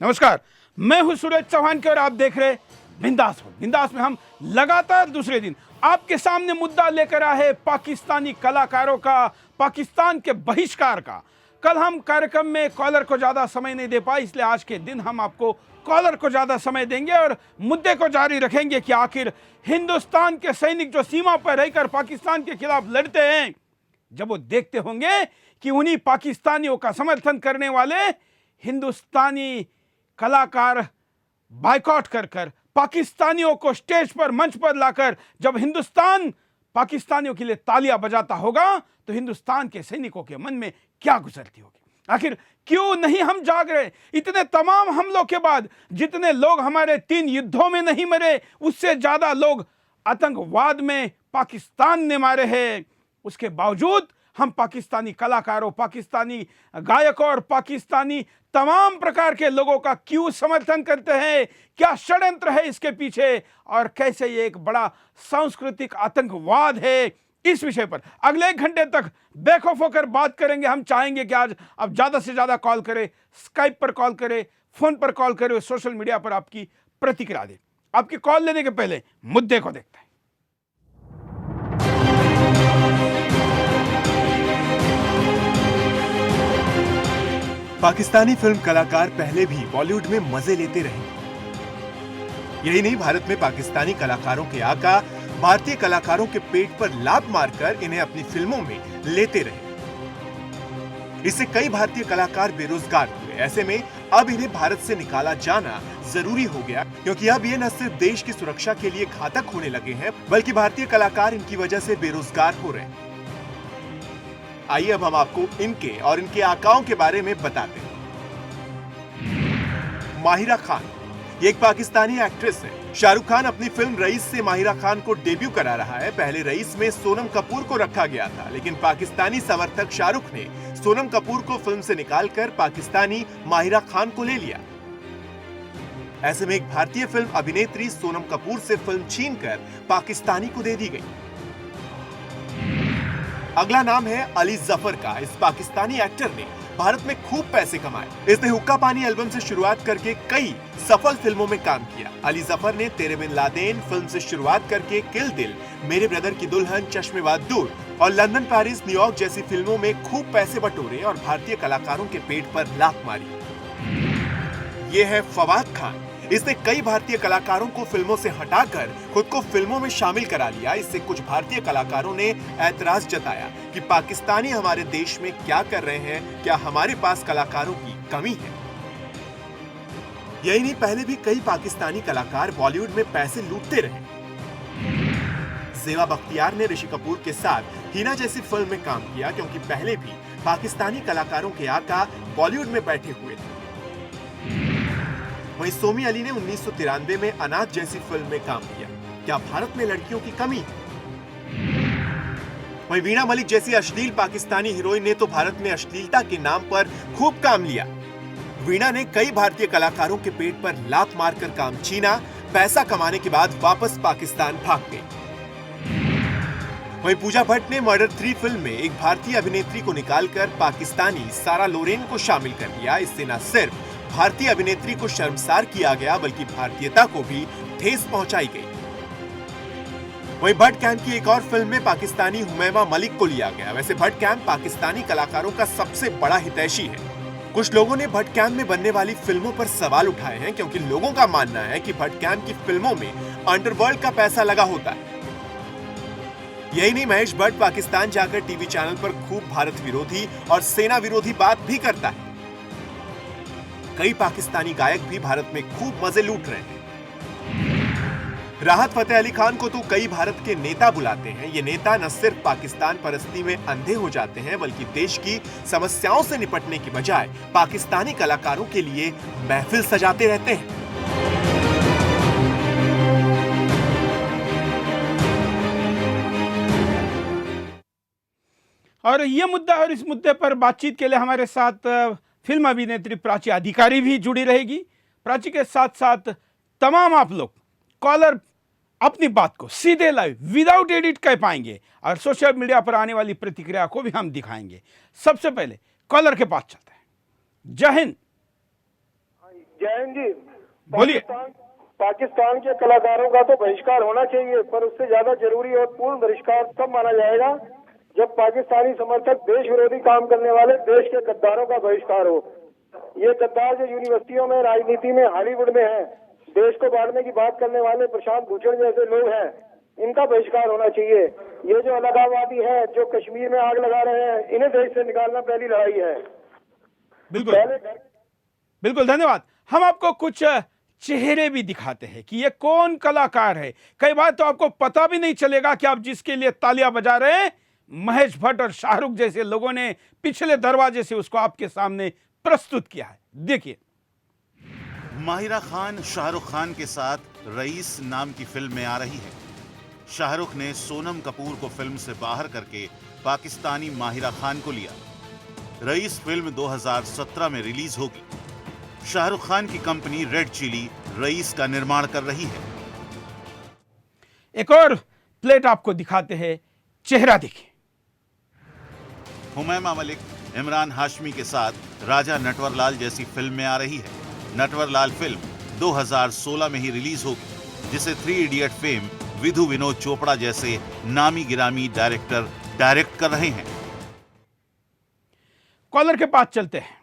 नमस्कार, मैं हूं सूरज चौहान के और आप देख रहे बिंदास हो। बिंदास में हम लगातार दूसरे दिन आपके सामने मुद्दा लेकर आए पाकिस्तानी कलाकारों का, पाकिस्तान के बहिष्कार का। कल हम कार्यक्रम में कॉलर को ज़्यादा समय नहीं दे पाए, इसलिए आज के दिन हम आपको कॉलर को ज़्यादा समय देंगे और मुद्दे को जारी रखेंगे कि आखिर हिंदुस्तान के सैनिक जो सीमा पर रहकर पाकिस्तान के खिलाफ लड़ते हैं, जब वो देखते होंगे कि उन्हीं पाकिस्तानियों का समर्थन करने वाले हिंदुस्तानी कलाकार बायकॉट कर कर पाकिस्तानियों को स्टेज पर, मंच पर लाकर जब हिंदुस्तान पाकिस्तानियों के लिए तालियां बजाता होगा, तो हिंदुस्तान के सैनिकों के मन में क्या गुजरती होगी। आखिर क्यों नहीं हम जाग रहे? इतने तमाम हमलों के बाद जितने लोग हमारे 3 युद्धों में नहीं मरे, उससे ज्यादा लोग आतंकवाद में पाकिस्तान ने मारे हैं। उसके बावजूद हम पाकिस्तानी कलाकारों, पाकिस्तानी गायकों और पाकिस्तानी तमाम प्रकार के लोगों का क्यों समर्थन करते हैं? क्या षड्यंत्र है इसके पीछे और कैसे ये एक बड़ा सांस्कृतिक आतंकवाद है? इस विषय पर अगले 1 घंटे तक बेखौफ होकर बात करेंगे। हम चाहेंगे कि आज आप ज्यादा से ज्यादा कॉल करें, स्काइप पर कॉल करें, फोन पर कॉल करें, सोशल मीडिया पर आपकी प्रतिक्रिया दें। आपकी कॉल लेने के पहले मुद्दे को देखते हैं। पाकिस्तानी फिल्म कलाकार पहले भी बॉलीवुड में मजे लेते रहे। यही नहीं, भारत में पाकिस्तानी कलाकारों के आका भारतीय कलाकारों के पेट पर लात मारकर इन्हें अपनी फिल्मों में लेते रहे। इससे कई भारतीय कलाकार बेरोजगार हुए। ऐसे में अब इन्हें भारत से निकाला जाना जरूरी हो गया, क्योंकि अब ये न सिर्फ देश की सुरक्षा के लिए घातक होने लगे हैं, बल्कि भारतीय कलाकार इनकी वजह से बेरोजगार हो रहे हैं। आइए अब हम आपको इनके और इनके आकाओं के बारे में बताते हैं। माहिरा खान, ये एक पाकिस्तानी एक्ट्रेस है। शाहरुख खान अपनी फिल्म रईस से माहिरा खान को डेब्यू करा रहा है। पहले रईस में सोनम कपूर को रखा गया था, लेकिन पाकिस्तानी समर्थक शाहरुख ने सोनम कपूर को फिल्म से निकालकर पाकिस्तानी माहिरा खान को ले लिया। ऐसे में एक भारतीय फिल्म अभिनेत्री सोनम कपूर से फिल्म छीनकर पाकिस्तानी को दे दी गई। अगला नाम है अली जफर का। इस पाकिस्तानी एक्टर ने भारत में खूब पैसे कमाए। इसने हुक्का पानी एल्बम से शुरुआत करके कई सफल फिल्मों में काम किया। अली जफर ने तेरे बिन लादेन फिल्म से शुरुआत करके किल दिल, मेरे ब्रदर की दुल्हन, चश्मेवाद दूर और लंदन, पेरिस, न्यूयॉर्क जैसी फिल्मों में खूब पैसे बटोरे और भारतीय कलाकारों के पेट पर लात मारी। ये है फवाद खान। इसने कई भारतीय कलाकारों को फिल्मों से हटाकर खुद को फिल्मों में शामिल करा लिया। इससे कुछ भारतीय कलाकारों ने ऐतराज जताया कि पाकिस्तानी हमारे देश में क्या कर रहे हैं, क्या हमारे पास कलाकारों की कमी है? यही नहीं, पहले भी कई पाकिस्तानी कलाकार बॉलीवुड में पैसे लूटते रहे। ज़ेबा बख्तियार ने ऋषि कपूर के साथ हीना जैसी फिल्म में काम किया, क्योंकि पहले भी पाकिस्तानी कलाकारों के आका बॉलीवुड में बैठे हुए थे। वहीं सोमी अली ने 1993 में अनाथ जैसी फिल्म में काम किया। क्या भारत में लड़कियों की कमी है? वहीं वीणा मलिक जैसी अश्लील पाकिस्तानी हीरोइन ने तो भारत में अश्लीलता के नाम पर खूब काम लिया। वीणा ने कई भारतीय कलाकारों के पेट पर लात मारकर काम छीना। पैसा कमाने के बाद वापस पाकिस्तान भाग गई। वहीं पूजा भट्ट ने मर्डर 3 फिल्म में एक भारतीय अभिनेत्री को निकालकर पाकिस्तानी सारा लोरेन को शामिल कर लिया। इससे न सिर्फ भारतीय अभिनेत्री को शर्मसार किया गया, बल्कि भारतीयता को भी ठेस पहुंचाई गई। वहीं भट्ट कैंप की एक और फिल्म में पाकिस्तानी हुमैमा मलिक को लिया गया। वैसे भट्ट कैंप पाकिस्तानी कलाकारों का सबसे बड़ा हितैषी है। कुछ लोगों ने भट्ट कैंप में बनने वाली फिल्मों पर सवाल उठाए हैं, क्योंकि लोगों का मानना है कि भट्ट कैंप की फिल्मों में अंडरवर्ल्ड का पैसा लगा होता है। यही नहीं, महेश भट्ट पाकिस्तान जाकर टीवी चैनल पर खूब भारत विरोधी और सेना विरोधी बात भी करता है। कई पाकिस्तानी गायक भी भारत में खूब मजे लूट रहे हैं। राहत फतेह अली खान को तो कई भारत के नेता बुलाते हैं। ये नेता न सिर्फ पाकिस्तान परस्ती में अंधे हो जाते हैं, बल्कि देश की समस्याओं से निपटने की बजाय पाकिस्तानी कलाकारों के लिए महफिल सजाते रहते हैं। और ये मुद्दा और इस मुद्दे पर बातचीत के लिए हमारे साथ फिल्म अभिनेत्री प्राची अधिकारी भी जुड़ी रहेगी। प्राची के साथ साथ तमाम आप लोग कॉलर अपनी बात को सीधे लाइव विदाउट एडिट कह पाएंगे और सोशल मीडिया पर आने वाली प्रतिक्रिया को भी हम दिखाएंगे। सबसे पहले कॉलर के पास चलते हैं। जय हिंद। जय हिंद जी। बोलिए। पाकिस्तान के कलाकारों का तो बहिष्कार होना चाहिए, पर उससे ज्यादा जरूरी और पूर्ण बहिष्कार तब माना जाएगा जब पाकिस्तानी समर्थक देश विरोधी काम करने वाले देश के गद्दारों का बहिष्कार हो। ये गद्दार जो यूनिवर्सिटियों में, राजनीति में, हॉलीवुड में है, देश को बांटने की बात करने वाले प्रशांत भूषण जैसे लोग हैं, इनका बहिष्कार होना चाहिए। ये जो अलगाववादी है, जो कश्मीर में आग लगा रहे हैं, इन्हें देश से निकालना पहली लड़ाई है। बिल्कुल बिल्कुल, धन्यवाद। हम आपको कुछ चेहरे भी दिखाते हैं कि ये कौन कलाकार है। कई बार तो आपको पता भी नहीं चलेगा कि आप जिसके लिए तालियां बजा रहे हैं, महेश भट्ट और शाहरुख जैसे लोगों ने पिछले दरवाजे से उसको आपके सामने प्रस्तुत किया है। देखिए। माहिरा खान शाहरुख खान के साथ रईस नाम की फिल्म में आ रही है। शाहरुख ने सोनम कपूर को फिल्म से बाहर करके पाकिस्तानी माहिरा खान को लिया। रईस फिल्म 2017 में रिलीज होगी। शाहरुख खान की कंपनी रेड चिली रईस का निर्माण कर रही है। एक और प्लेट आपको दिखाते हैं, चेहरा देखिए। हुमैमा मलिक इमरान हाशमी के साथ राजा नटवरलाल जैसी फिल्म में आ रही है। नटवरलाल फिल्म 2016 में ही रिलीज होगी, जिसे 3 इडियट फेम विधु विनोद चोपड़ा जैसे नामी गिरामी डायरेक्टर डायरेक्ट कर रहे हैं। कॉलर के पास चलते हैं।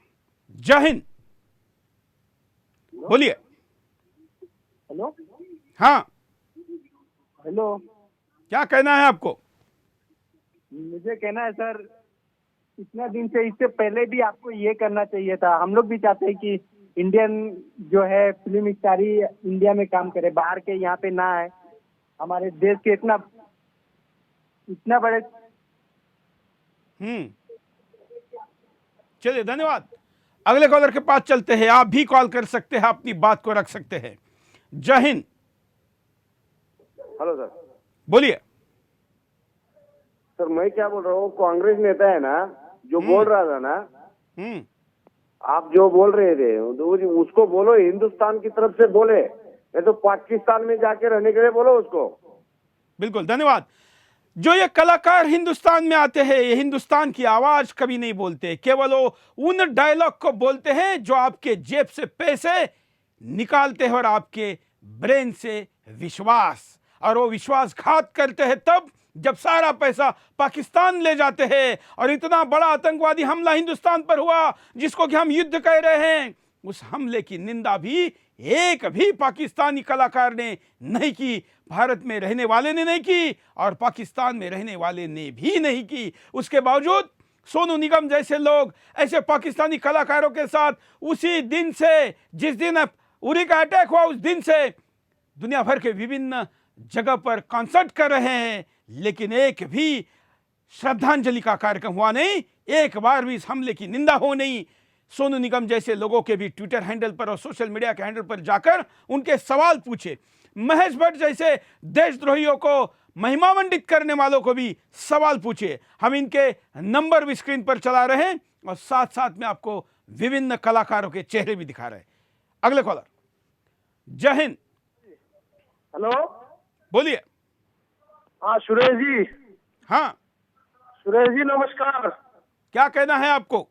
जय हिंद। बोलिए। हेलो। हाँ, हेलो। क्या कहना है आपको? मुझे कहना है सर, इतना दिन से, इससे पहले भी आपको ये करना चाहिए था। हम लोग भी चाहते हैं कि इंडियन जो है फिल्म स्टार ही इंडिया में काम करे, बाहर के यहाँ पे ना है। हमारे देश के इतना बड़े। चलिए, धन्यवाद। अगले कॉलर के पास चलते हैं। आप भी कॉल कर सकते हैं, अपनी बात को रख सकते हैं। जय हिंद। Hello sir. बोलिए। सर मैं क्या बोल रहा हूँ, कांग्रेस नेता है ना जो बोल रहा था ना, आप जो बोल रहे थे तो उसको बोलो हिंदुस्तान की तरफ से बोले, नहीं तो पाकिस्तान में जाके रहने के लिए बोलो उसको। बिल्कुल, धन्यवाद। जो ये कलाकार हिंदुस्तान में आते हैं, ये हिंदुस्तान की आवाज कभी नहीं बोलते, केवल वो उन डायलॉग को बोलते हैं जो आपके जेब से पैसे निकालते हैं और आपके ब्रेन से विश्वास, और वो विश्वासघात करते हैं तब जब सारा पैसा पाकिस्तान ले जाते हैं। और इतना बड़ा आतंकवादी हमला हिंदुस्तान पर हुआ जिसको कि हम युद्ध कह रहे हैं, उस हमले की निंदा भी एक भी पाकिस्तानी कलाकार ने नहीं की, भारत में रहने वाले ने नहीं की और पाकिस्तान में रहने वाले ने भी नहीं की। उसके बावजूद सोनू निगम जैसे लोग ऐसे पाकिस्तानी कलाकारों के साथ उसी दिन से, जिस दिन उरी का अटैक हुआ, उस दिन से दुनिया भर के विभिन्न जगह पर कॉन्सर्ट कर रहे हैं, लेकिन एक भी श्रद्धांजलि का कार्यक्रम हुआ नहीं, एक बार भी इस हमले की निंदा हो नहीं। सोनू निगम जैसे लोगों के भी ट्विटर हैंडल पर और सोशल मीडिया के हैंडल पर जाकर उनके सवाल पूछे। महेश भट्ट जैसे देशद्रोहियों को महिमामंडित करने वालों को भी सवाल पूछे। हम इनके नंबर भी स्क्रीन पर चला रहे हैं और साथ साथ में आपको विभिन्न कलाकारों के चेहरे भी दिखा रहे हैं। अगले कॉलर। जय हिंद। हेलो। बोलिए। हाँ सुरेश जी। हाँ सुरेश जी नमस्कार। क्या कहना है आपको?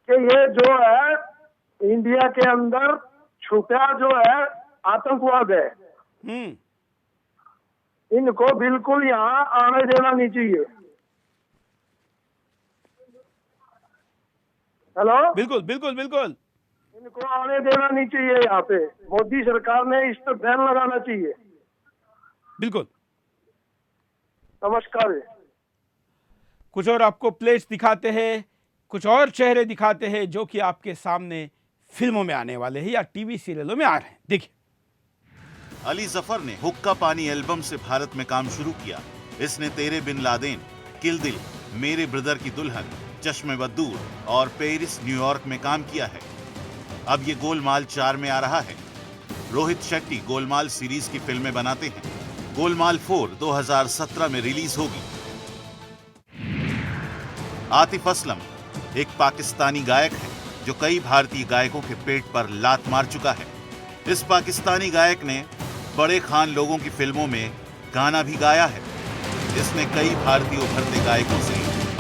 कि ये जो है इंडिया के अंदर छुपा जो है आतंकवाद है, इनको बिल्कुल यहाँ आने देना नहीं चाहिए। हेलो। बिल्कुल बिल्कुल बिल्कुल, इनको आने देना नहीं चाहिए यहाँ पे। मोदी सरकार ने इस पर बैन लगाना चाहिए। बिल्कुल। नमस्कार। कुछ और आपको प्लेट्स दिखाते हैं, कुछ और चेहरे दिखाते हैं जो कि आपके सामने फिल्मों में आने वाले हैं या टीवी सीरियलों में आ रहे हैं। देखिए। अली जफर ने हुक्का पानी एल्बम से भारत में काम शुरू किया। इसने तेरे बिन लादेन, किल दिल, मेरे ब्रदर की दुल्हन, चश्मे बद्दूर और पेरिस न्यूयॉर्क में काम किया है। अब ये गोलमाल 4 में आ रहा है। रोहित शेट्टी गोलमाल सीरीज की फिल्में बनाते हैं। गोलमाल 4 2017 में रिलीज होगी। आतिफ असलम एक पाकिस्तानी गायक है जो कई भारतीय गायकों के पेट पर लात मार चुका है। इस पाकिस्तानी गायक ने बड़े खान लोगों की फिल्मों में गाना भी गाया है। इसने कई भारतीय उभरते गायकों से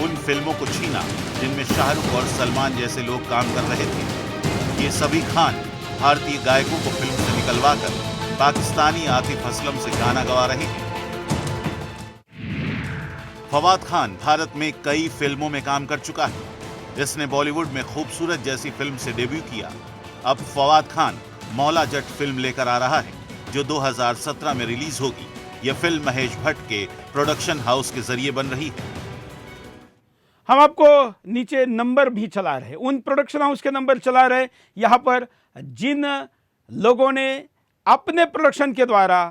उन फिल्मों को छीना जिनमें शाहरुख और सलमान जैसे लोग काम कर रहे थे। ये सभी खान भारतीय गायकों को फिल्म से निकलवाकर पाकिस्तानी आतिफ असलम से गाना गवा रहे हैं। फवाद खान भारत में कई फिल्मों में काम कर चुका है। इसने बॉलीवुड में खूबसूरत जैसी फिल्म से डेब्यू किया। अब फवाद खान मौला जट फिल्म लेकर आ रहा है, जो 2017 में रिलीज होगी। यह फिल्म महेश भट्ट के प्रोडक्शन हाउस के जरिए बन रही है। हम आपको नीचे नंबर भी चला रहे, उन प्रोडक्शन हाउस के नंबर चला रहे यहां पर जिन लोगों ने अपने प्रोडक्शन के द्वारा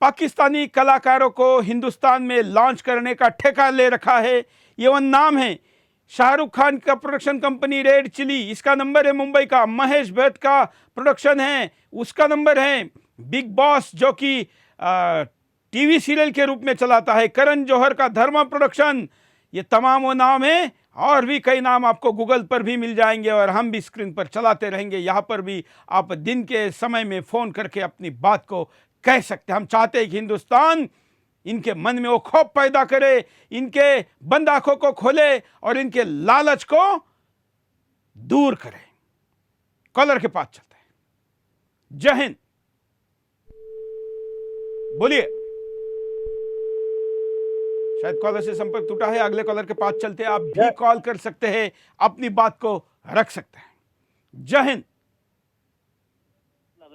पाकिस्तानी कलाकारों को हिंदुस्तान में लॉन्च करने का ठेका ले रखा है। ये वो नाम है, शाहरुख खान का प्रोडक्शन कंपनी रेड चिली, इसका नंबर है मुंबई का। महेश भट्ट का प्रोडक्शन है, उसका नंबर है। बिग बॉस जो कि टीवी सीरियल के रूप में चलाता है, करण जौहर का धर्मा प्रोडक्शन। ये तमाम वो नाम है, और भी कई नाम आपको गूगल पर भी मिल जाएंगे और हम भी स्क्रीन पर चलाते रहेंगे। यहाँ पर भी आप दिन के समय में फ़ोन करके अपनी बात को कह सकते हैं। हम चाहते हैं कि हिंदुस्तान इनके मन में वो खौफ पैदा करे, इनके बंद आंखों को खोले और इनके लालच को दूर करे। कॉलर के पास चलते हैं। जय हिंद, बोलिए। शायद कॉलर से संपर्क टूटा है, अगले कॉलर के पास चलते हैं। आप भी कॉल कर सकते हैं, अपनी बात को रख सकते हैं। जय हिंद।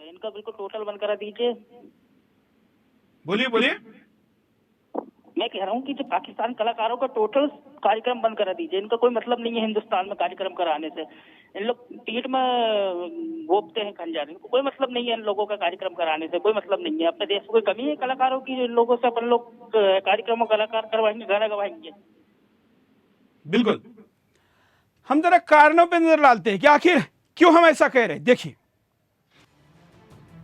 इनका बिल्कुल टोटल बंद करा दीजिए। बोलिए बोलिए। मैं कह रहा हूँ कि जो पाकिस्तान कलाकारों का टोटल कार्यक्रम बंद करा दीजिए। इनका कोई मतलब नहीं है हिंदुस्तान में कार्यक्रम कराने से। इन लोग पीठ में घोपते हैं खंजर। इनको कोई मतलब नहीं है इन लोगों का कार्यक्रम कराने से, कोई मतलब नहीं है। अपने देश में कोई कमी है कलाकारों की जो इन लोगों से अपन लोग कार्यक्रमों कलाकार करवाएंगे, गाना गवाएंगे? बिल्कुल। हम जरा कारणों पर नजर डालते हैं कि आखिर क्यों हम ऐसा कह रहे हैं। देखिए,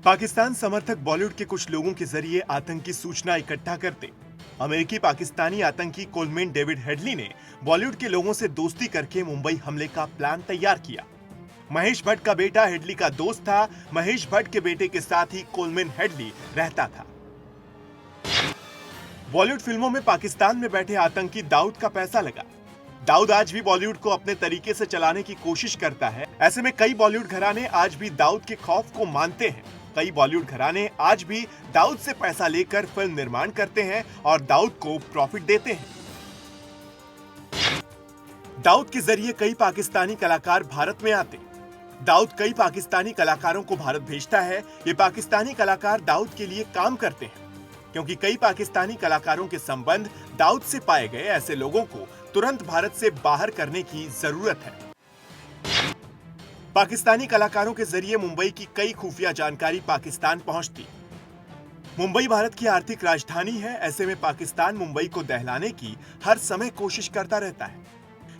पाकिस्तान समर्थक बॉलीवुड के कुछ लोगों के जरिए आतंकी सूचना इकट्ठा करते अमेरिकी पाकिस्तानी आतंकी कोलमैन डेविड हेडली ने बॉलीवुड के लोगों से दोस्ती करके मुंबई हमले का प्लान तैयार किया। महेश भट्ट का बेटा हेडली का दोस्त था। महेश भट्ट के बेटे के साथ ही कोलमैन हेडली रहता था। बॉलीवुड फिल्मों में पाकिस्तान में बैठे आतंकी दाऊद का पैसा लगा। दाऊद आज भी बॉलीवुड को अपने तरीके से चलाने की कोशिश करता है। ऐसे में कई बॉलीवुड घराने आज भी दाऊद के खौफ को मानते हैं। कई बॉलीवुड घराने आज भी दाऊद से पैसा लेकर फिल्म निर्माण करते हैं और दाऊद को प्रॉफिट देते हैं। दाऊद के जरिए कई पाकिस्तानी कलाकार भारत में आते। दाऊद कई पाकिस्तानी कलाकारों को भारत भेजता है। ये पाकिस्तानी कलाकार दाऊद के लिए काम करते हैं, क्योंकि कई पाकिस्तानी कलाकारों के संबंध दाऊद से पाए गए ऐसे लोगों को तुरंत भारत से बाहर करने की जरूरत है। पाकिस्तानी कलाकारों के जरिए मुंबई की कई खुफिया जानकारी पाकिस्तान पहुंचती। मुंबई भारत की आर्थिक राजधानी है। ऐसे में पाकिस्तान मुंबई को दहलाने की हर समय कोशिश करता रहता है,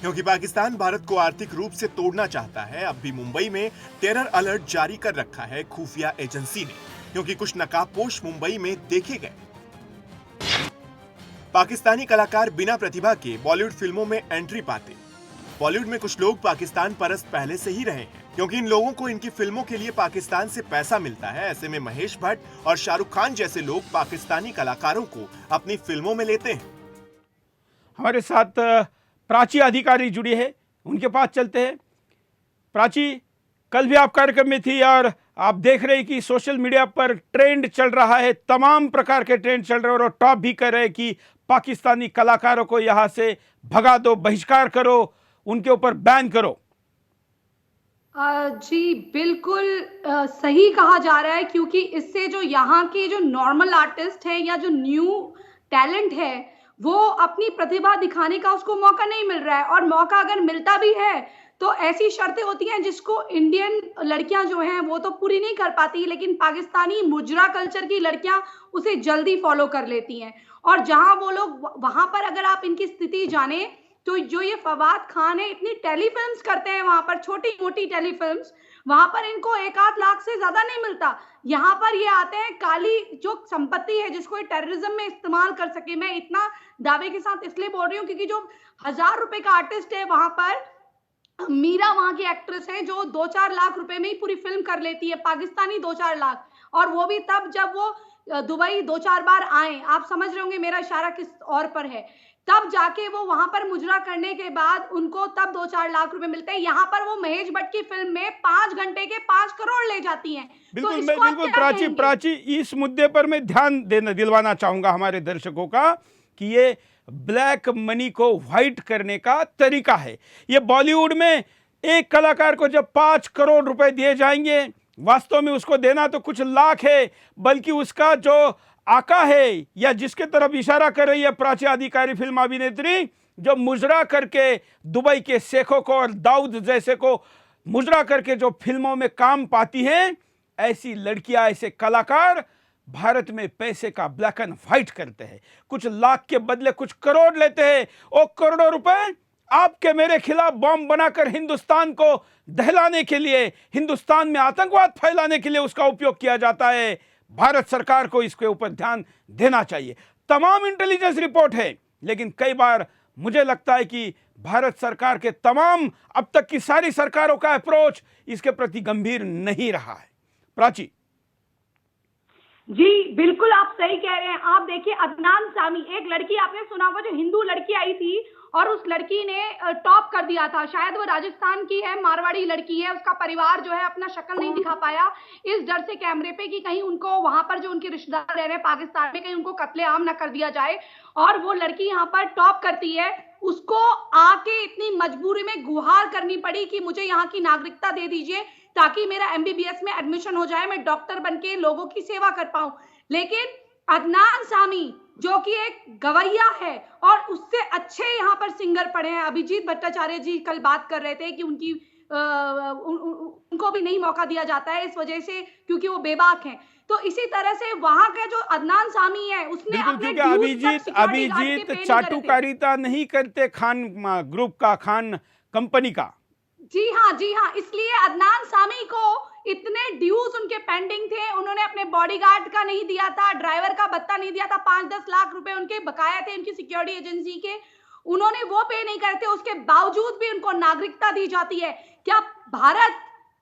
क्योंकि पाकिस्तान भारत को आर्थिक रूप से तोड़ना चाहता है। अब भी मुंबई में टेरर अलर्ट जारी कर रखा है खुफिया एजेंसी ने, क्योंकि कुछ नकाबपोश मुंबई में देखे गए। पाकिस्तानी कलाकार बिना प्रतिभा के बॉलीवुड फिल्मों में एंट्री पाते। बॉलीवुड में कुछ लोग पाकिस्तान परस्त पहले से ही रहे हैं, क्योंकि इन लोगों को इनकी फिल्मों के लिए पाकिस्तान से पैसा मिलता है। ऐसे में महेश भट्ट और शाहरुख खान जैसे लोग पाकिस्तानी कलाकारों को अपनी फिल्मों में लेते हैं। हमारे साथ प्राची अधिकारी जुड़ी है, उनके पास चलते हैं। प्राची, कल भी आप कार्यक्रम में थी और आप देख रहे हैं कि सोशल मीडिया पर ट्रेंड चल रहा है, तमाम प्रकार के ट्रेंड चल रहे हैं और टॉप भी कर रहे हैं कि पाकिस्तानी कलाकारों को यहां से भगा दो, बहिष्कार करो, उनके ऊपर बैन करो। जी बिल्कुल सही कहा जा रहा है, क्योंकि इससे जो यहाँ के जो नॉर्मल आर्टिस्ट है या जो न्यू टैलेंट है वो अपनी प्रतिभा दिखाने का उसको मौका नहीं मिल रहा है। और मौका अगर मिलता भी है तो ऐसी शर्तें होती हैं जिसको इंडियन लड़कियां जो हैं वो तो पूरी नहीं कर पाती, लेकिन पाकिस्तानी मुजरा कल्चर की लड़कियां उसे जल्दी फॉलो कर लेती हैं। और जहां वो लोग, वहां पर अगर आप इनकी स्थिति जाने तो जो ये फवाद खान है इतनी टेलीफिल्म्स करते हैं वहां पर, छोटी मोटी टेलीफिल्म्स, वहां पर इनको 1-8 लाख से ज्यादा नहीं मिलता। यहाँ पर ये आते हैं काली जो संपत्ति है जिसको ये टेररिज्म में इस्तेमाल कर सके। मैं इतना दावे के साथ इसलिए बोल रही हूँ क्योंकि जो 1000 रुपए का आर्टिस्ट है वहां पर, मीरा वहां की एक्ट्रेस है जो 2-4 लाख रुपए में ही पूरी फिल्म कर लेती है, पाकिस्तानी 2-4 लाख, और वो भी तब जब वो दुबई 2-4 बार आए। आप समझ रहे होंगे मेरा इशारा किस और पर है। तब जाके वो वहां पर मुजरा करने के बाद उनको तब 2-4 लाख रुपए मिलते हैं। यहाँ पर वो महेश भट्ट की फिल्म में 5 घंटे के 5 करोड़ ले जाती हैं। तो बिल्कुल, इसको मैं आप बिल्कुल क्या प्राची कहेंगे? प्राची इस मुद्दे पर मैं ध्यान दिलवाना चाहूंगा हमारे दर्शकों का कि ये ब्लैक मनी को व्हाइट करने का तरीका है। ये बॉलीवुड में एक कलाकार को जब 5 करोड़ रुपए दिए जाएंगे, वास्तव में उसको देना तो कुछ लाख है, बल्कि उसका जो आका है या जिसके तरफ इशारा कर रही है प्राची अधिकारी फिल्म अभिनेत्री, जो मुजरा करके दुबई के शेखों को और दाऊद जैसे को मुजरा करके जो फिल्मों में काम पाती हैं, ऐसी लड़कियां, ऐसे कलाकार भारत में पैसे का ब्लैक एंड व्हाइट करते हैं। कुछ लाख के बदले कुछ करोड़ लेते हैं। और करोड़ों रुपए आपके मेरे खिलाफ बॉम्ब बनाकर हिंदुस्तान को दहलाने के लिए, हिंदुस्तान में आतंकवाद फैलाने के लिए उसका उपयोग किया जाता है। भारत सरकार को इसके ऊपर ध्यान देना चाहिए। तमाम इंटेलिजेंस रिपोर्ट है, लेकिन कई बार मुझे लगता है कि भारत सरकार के तमाम, अब तक की सारी सरकारों का अप्रोच इसके प्रति गंभीर नहीं रहा है। प्राची जी बिल्कुल आप सही कह रहे हैं। आप देखिए अदनान सामी, एक लड़की आपने सुना होगा जो हिंदू लड़की आई थी और उस लड़की ने टॉप कर दिया था। शायद वो राजस्थान की है, मारवाड़ी लड़की है। उसका परिवार जो है अपना शक्ल नहीं दिखा पाया इस डर से कैमरे पे कि कहीं उनको वहां पर जो उनके रिश्तेदार रह रहे हैं पाकिस्तान में, कहीं उनको कत्लेआम ना कर दिया जाए। और वो लड़की यहाँ पर टॉप करती है। उसको आके इतनी मजबूरी में गुहार करनी पड़ी कि मुझे यहाँ की नागरिकता दे दीजिए ताकि मेरा एमबीबीएस में एडमिशन हो जाए, मैं डॉक्टर बनके लोगों की सेवा कर पाऊं। लेकिन अदनान सामी जो कि एक गवैया है और उससे अच्छे यहाँ पर सिंगर पड़े हैं। अभिजीत भट्टाचार्य जी कल बात कर रहे थे कि उनको भी नहीं मौका दिया जाता है इस वजह से क्योंकि वो बेबाक हैं। तो इसी तरह से वहां का जो अदनान सामी है उसने अपने अभिजीत चाटुकारिता नहीं करते खान ग्रुप का, खान कंपनी का। जी हाँ, इसलिए अदनान सामी को इतने ड्यूज उनके पेंडिंग थे। उन्होंने अपने बॉडीगार्ड का नहीं दिया था, ड्राइवर का भत्ता नहीं दिया था, 5-10 लाख रुपए उनके बकाया थे उनकी सिक्योरिटी एजेंसी के, उन्होंने वो पे नहीं करते। उसके बावजूद भी उनको नागरिकता दी जाती है। क्या भारत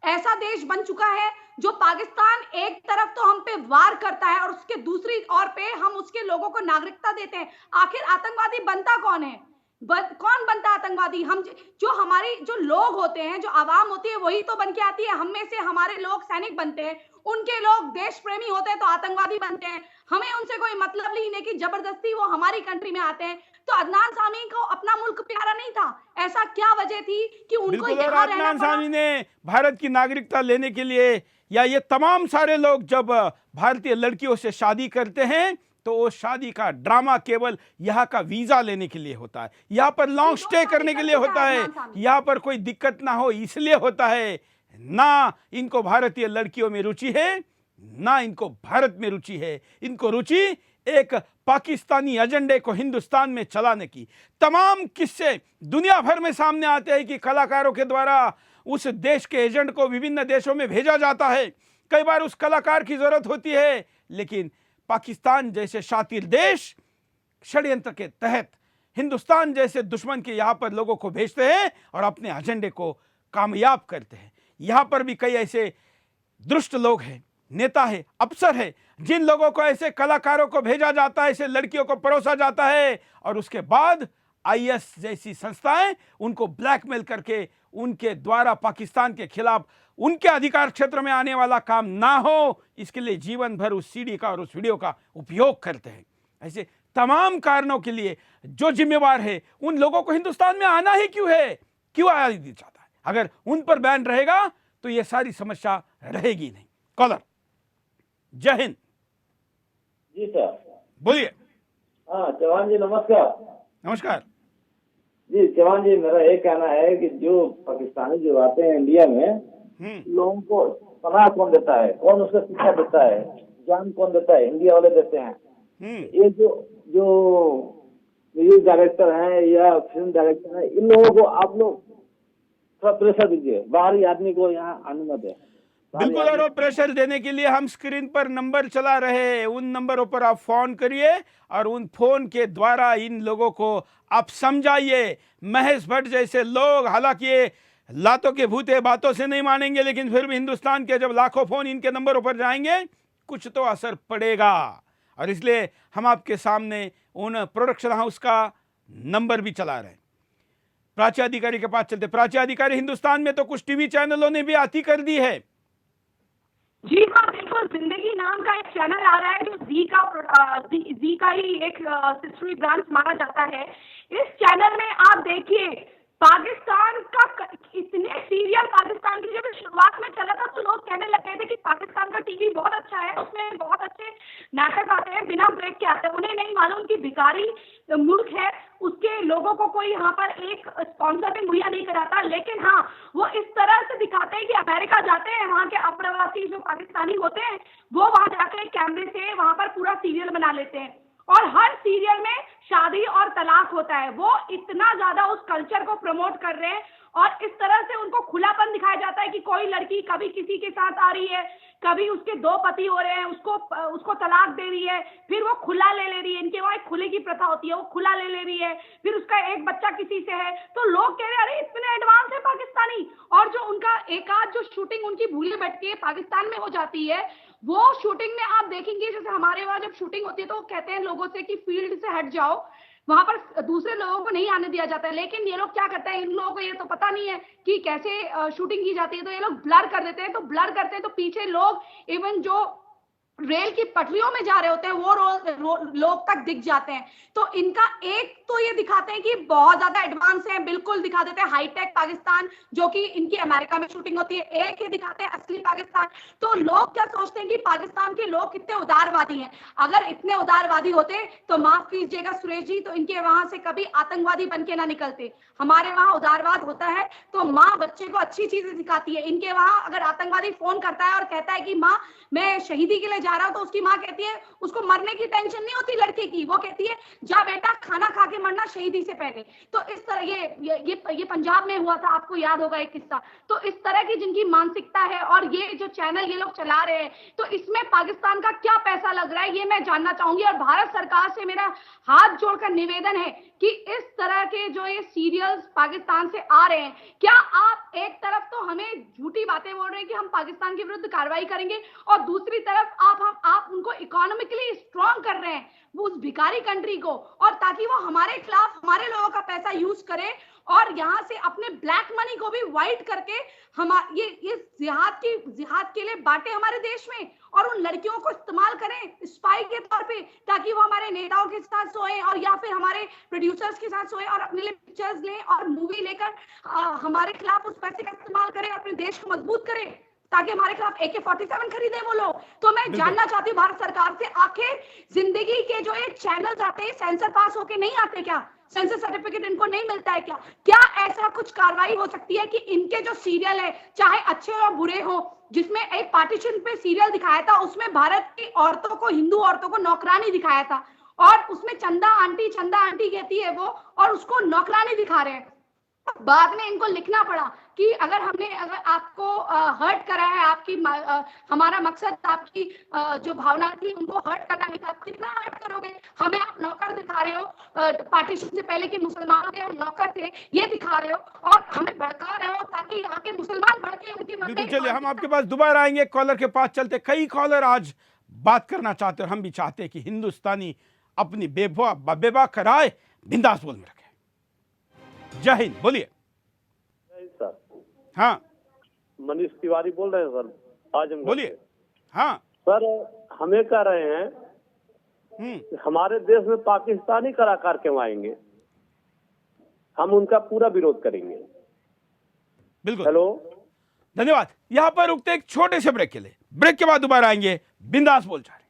ऐसा देश बन चुका है जो पाकिस्तान एक तरफ तो हम पे वार करता है और उसके दूसरी ओर पे हम उसके लोगों को नागरिकता देते हैं? आखिर आतंकवादी बनता कौन है? कौन बनता आतंकवादी? हम जो हमारी जो लोग होते हैं, जो आवाम होती है, वही तो बन के आती है। हम में से हमारे लोग सैनिक बनते हैं, उनके लोग देश प्रेमी होते हैं तो आतंकवादी बनते हैं। हमें उनसे कोई मतलब नहीं है कि जबरदस्ती वो हमारी कंट्री में आते हैं। तो अदनान सामी को अपना मुल्क प्यारा नहीं था? ऐसा क्या वजह थी कि उनको यहाँ रहना पड़ा? अदनान सामी ने भारत की नागरिकता लेने के लिए, या ये तमाम सारे लोग जब भारतीय लड़कियों से शादी करते हैं तो वो शादी का ड्रामा केवल यहाँ का वीजा लेने के लिए होता है, यहाँ पर लॉन्ग स्टे करने के लिए होता है, यहाँ पर कोई दिक्कत ना हो इसलिए होता है। ना इनको भारतीय लड़कियों में रुचि है, ना इनको भारत में रुचि है। इनको रुचि एक पाकिस्तानी एजेंडे को हिंदुस्तान में चलाने की। तमाम किस्से दुनिया भर में सामने आते हैं कि कलाकारों के द्वारा उस देश के एजेंट को विभिन्न देशों में भेजा जाता है। कई बार उस कलाकार की जरूरत होती है, लेकिन पाकिस्तान जैसे शातिर देश षड्यंत्र के तहत हिंदुस्तान जैसे दुश्मन के यहाँ पर लोगों को भेजते हैं और अपने एजेंडे को कामयाब करते हैं। यहाँ पर भी कई ऐसे दुष्ट लोग हैं, नेता है, अफसर है, जिन लोगों को ऐसे कलाकारों को भेजा जाता है, ऐसे लड़कियों को परोसा जाता है और उसके बाद आईएस जैसी संस्थाएं उनको ब्लैकमेल करके उनके द्वारा पाकिस्तान के खिलाफ उनके अधिकार क्षेत्र में आने वाला काम ना हो, इसके लिए जीवन भर उस सीडी का और उस वीडियो का उपयोग करते हैं। ऐसे तमाम कारणों के लिए जो जिम्मेवार है उन लोगों को हिंदुस्तान में आना ही क्यों है, क्यों आया चाहता है? अगर उन पर बैन रहेगा तो ये सारी समस्या रहेगी नहीं। कॉलर, जय हिंद। जी सर, बोलिए। हाँ चौहान जी नमस्कार। नमस्कार जी चौहान जी, मेरा ये कहना है कि जो पाकिस्तानी जो आते हैं इंडिया में, लोगों को पनाह कौन देता है, कौन उसका शिक्षा देता है, जान कौन देता है? इंडिया वाले देते हैं। ये जो म्यूजिक डायरेक्टर हैं या फिल्म डायरेक्टर हैं, इन लोगों को आप लोग थोड़ा प्रेशर दीजिए, बाहरी आदमी को यहाँ आने न दें। बिल्कुल, और प्रेशर देने के लिए हम स्क्रीन पर नंबर चला रहे हैं, उन नंबरों पर आप फोन करिए और उन फोन के द्वारा इन लोगों को आप समझाइए। महेश भट्ट जैसे लोग, हालांकि ये लातों के भूते बातों से नहीं मानेंगे, लेकिन फिर भी हिंदुस्तान के जब लाखों फोन इनके नंबरों पर जाएंगे कुछ तो असर पड़ेगा। और इसलिए हम आपके सामने उन प्रोडक्शन हाउस का नंबर भी चला रहे हैं। प्राची अधिकारी के पास चलते। प्राची अधिकारी, हिंदुस्तान में तो कुछ टीवी चैनलों ने भी आती कर दी है। जी हाँ, बिल्कुल। जिंदगी नाम का एक चैनल आ रहा है जो जी का ही एक सिस्टरी ब्रांच माना जाता है। इस चैनल में आप देखिए, पाकिस्तान का इतने सीरियल पाकिस्तान की जब शुरुआत में चला था तो लोग कहने लगे थे कि पाकिस्तान का टीवी बहुत अच्छा है, उसमें बहुत अच्छे नाटक आते हैं, बिना ब्रेक के आते हैं। उन्हें नहीं मालूम कि भिखारी मुल्क है, उसके लोगों को कोई यहाँ पर एक स्पॉन्सर भी मुहैया नहीं कराता। लेकिन हाँ, वो इस तरह से दिखाते हैं कि अमेरिका जाते हैं, वहाँ के अप्रवासी जो पाकिस्तानी होते हैं वो वहाँ जाकर कैमरे से वहाँ पर पूरा सीरियल बना लेते हैं और हर सीरियल में शादी और तलाक होता है। वो इतना ज्यादा उस कल्चर को प्रमोट कर रहे हैं और इस तरह से उनको खुलापन दिखाया जाता है कि कोई लड़की कभी किसी के साथ आ रही है, कभी उसके 2 पति हो रहे हैं, उसको तलाक दे रही है, फिर वो खुला ले रही है। इनके वहाँ एक खुले की प्रथा होती है, वो खुला ले रही है, फिर उसका एक बच्चा किसी से है। तो लोग कह रहे हैं अरे इतने एडवांस है पाकिस्तानी। और जो उनका एक आध जो शूटिंग उनकी भूले भटके पाकिस्तान में हो जाती है, वो शूटिंग में आप देखेंगे, जैसे हमारे वहाँ जब शूटिंग होती है तो वो कहते हैं लोगों से कि फील्ड से हट जाओ, वहां पर दूसरे लोगों को नहीं आने दिया जाता है। लेकिन ये लोग क्या करते हैं, इन लोगों को ये तो पता नहीं है कि कैसे शूटिंग की जाती है, तो ये लोग ब्लर कर देते हैं। तो ब्लर करते हैं तो पीछे लोग इवन जो रेल की पटरियों में जा रहे होते हैं वो लोग तक दिख जाते हैं। तो इनका एक तो ये दिखाते हैं कि बहुत ज्यादा एडवांस है, बिल्कुल दिखा देते हैं हाईटेक पाकिस्तान जो कि इनकी अमेरिका में शूटिंग होती है, एक ही दिखाते हैं असली पाकिस्तान। तो लोग क्या सोचते हैं कि पाकिस्तान के लोग कितने उदारवादी हैं। अगर इतने उदारवादी होते तो माफ कीजिएगा सुरेश जी, तो इनके वहां से कभी आतंकवादी बन के ना निकलते। हमारे वहां उदारवाद होता है तो माँ बच्चे को अच्छी चीजें सिखाती है। इनके वहां अगर आतंकवादी फोन करता है और कहता है कि माँ मैं शहीदी के लिए जा रहा हूं, तो उसकी माँ कहती है उसको मरने की टेंशन नहीं होती लड़के की, वो कहती है जा बेटा खाना खा के मरना शहीदी से पहले। तो इस तरह ये पंजाब में हुआ था, आपको याद होगा एक किस्सा। तो इस तरह की जिनकी मानसिकता है और ये जो चैनल ये लोग चला रहे हैं, तो इसमें पाकिस्तान का क्या पैसा लग रहा है ये मैं जानना चाहूंगी। और भारत सरकार से मेरा हाथ जोड़कर निवेदन है कि इस तरह के जो ये सीरियल्स पाकिस्तान से आ रहे हैं, क्या आप एक तरफ तो हमें झूठी बातें बोल रहे हैं कि हम पाकिस्तान के विरुद्ध कार्रवाई करेंगे और दूसरी तरफ आप उनको इकोनॉमिकली स्ट्रांग कर रहे हैं वो उस भिखारी कंट्री को, और ताकि वो हमारे खिलाफ हमारे लोगों का पैसा यूज करे और यहाँ से अपने ब्लैक मनी को भी वाइट करके हम ये जिहाद के लिए बांटे हमारे देश में और उन लड़कियों को इस्तेमाल करें स्पाई के तौर पे, ताकि वो हमारे नेताओं के साथ सोए और या फिर हमारे प्रोड्यूसर्स के साथ सोए और अपने लिए पिक्चर्स लें और मूवी लेकर हमारे खिलाफ उस पैसे का इस्तेमाल करें, अपने देश को मजबूत करें ताकि हमारे खिलाफ AK-47 खरीदे वो लोग। तो मैं जानना चाहती हूँ भारत सरकार से, आखिर जिंदगी के जो एक चैनल्स आते हैं सेंसर पास होके नहीं आते क्या? सेंसर सर्टिफिकेट इनको नहीं मिलता है क्या? क्या ऐसा कुछ कार्रवाई हो सकती है कि इनके जो सीरियल है चाहे अच्छे और बुरे हो, जिसमें एक पार्टीशन पे सीरियल दिखाया था उसमें भारत की औरतों को, हिंदू औरतों को नौकरानी दिखाया था और उसमें चंदा आंटी कहती है वो, और उसको नौकरानी दिखा रहे हैं। बाद में इनको लिखना पड़ा कि अगर आपको हर्ट करा है, आपकी हमारा मकसद आपकी जो भावना थी उनको हर्ट करना नहीं था, आप कितना हर्ट करोगे? हमें आप नौकर दिखा रहे हो, पार्टीशन से पहले के मुसलमानों के हम नौकर थे ये दिखा रहे हो और हमें भड़का रहे हो ताकि यहाँ के मुसलमान भड़के उनकी। बिल्कुल, चलिए हम आपके पास दोबारा आएंगे, कॉलर के पास चलते। कई कॉलर आज बात करना चाहते हैं, हम भी चाहते हैं कि हिंदुस्तानी अपनी बेबा कराए, बिंदास बोल में रखे। जय हिंद, बोलिए। सर, हाँ मनीष तिवारी बोल रहे हैं सर, आजमगढ़। बोलिए। हाँ सर, हमें कह रहे हैं हमारे देश में पाकिस्तानी कलाकार क्यों आएंगे, हम उनका पूरा विरोध करेंगे। बिल्कुल, हेलो, धन्यवाद। यहां पर रुकते एक छोटे से ब्रेक के लिए, ब्रेक के बाद दोबारा आएंगे, बिंदास बोल जा रहे।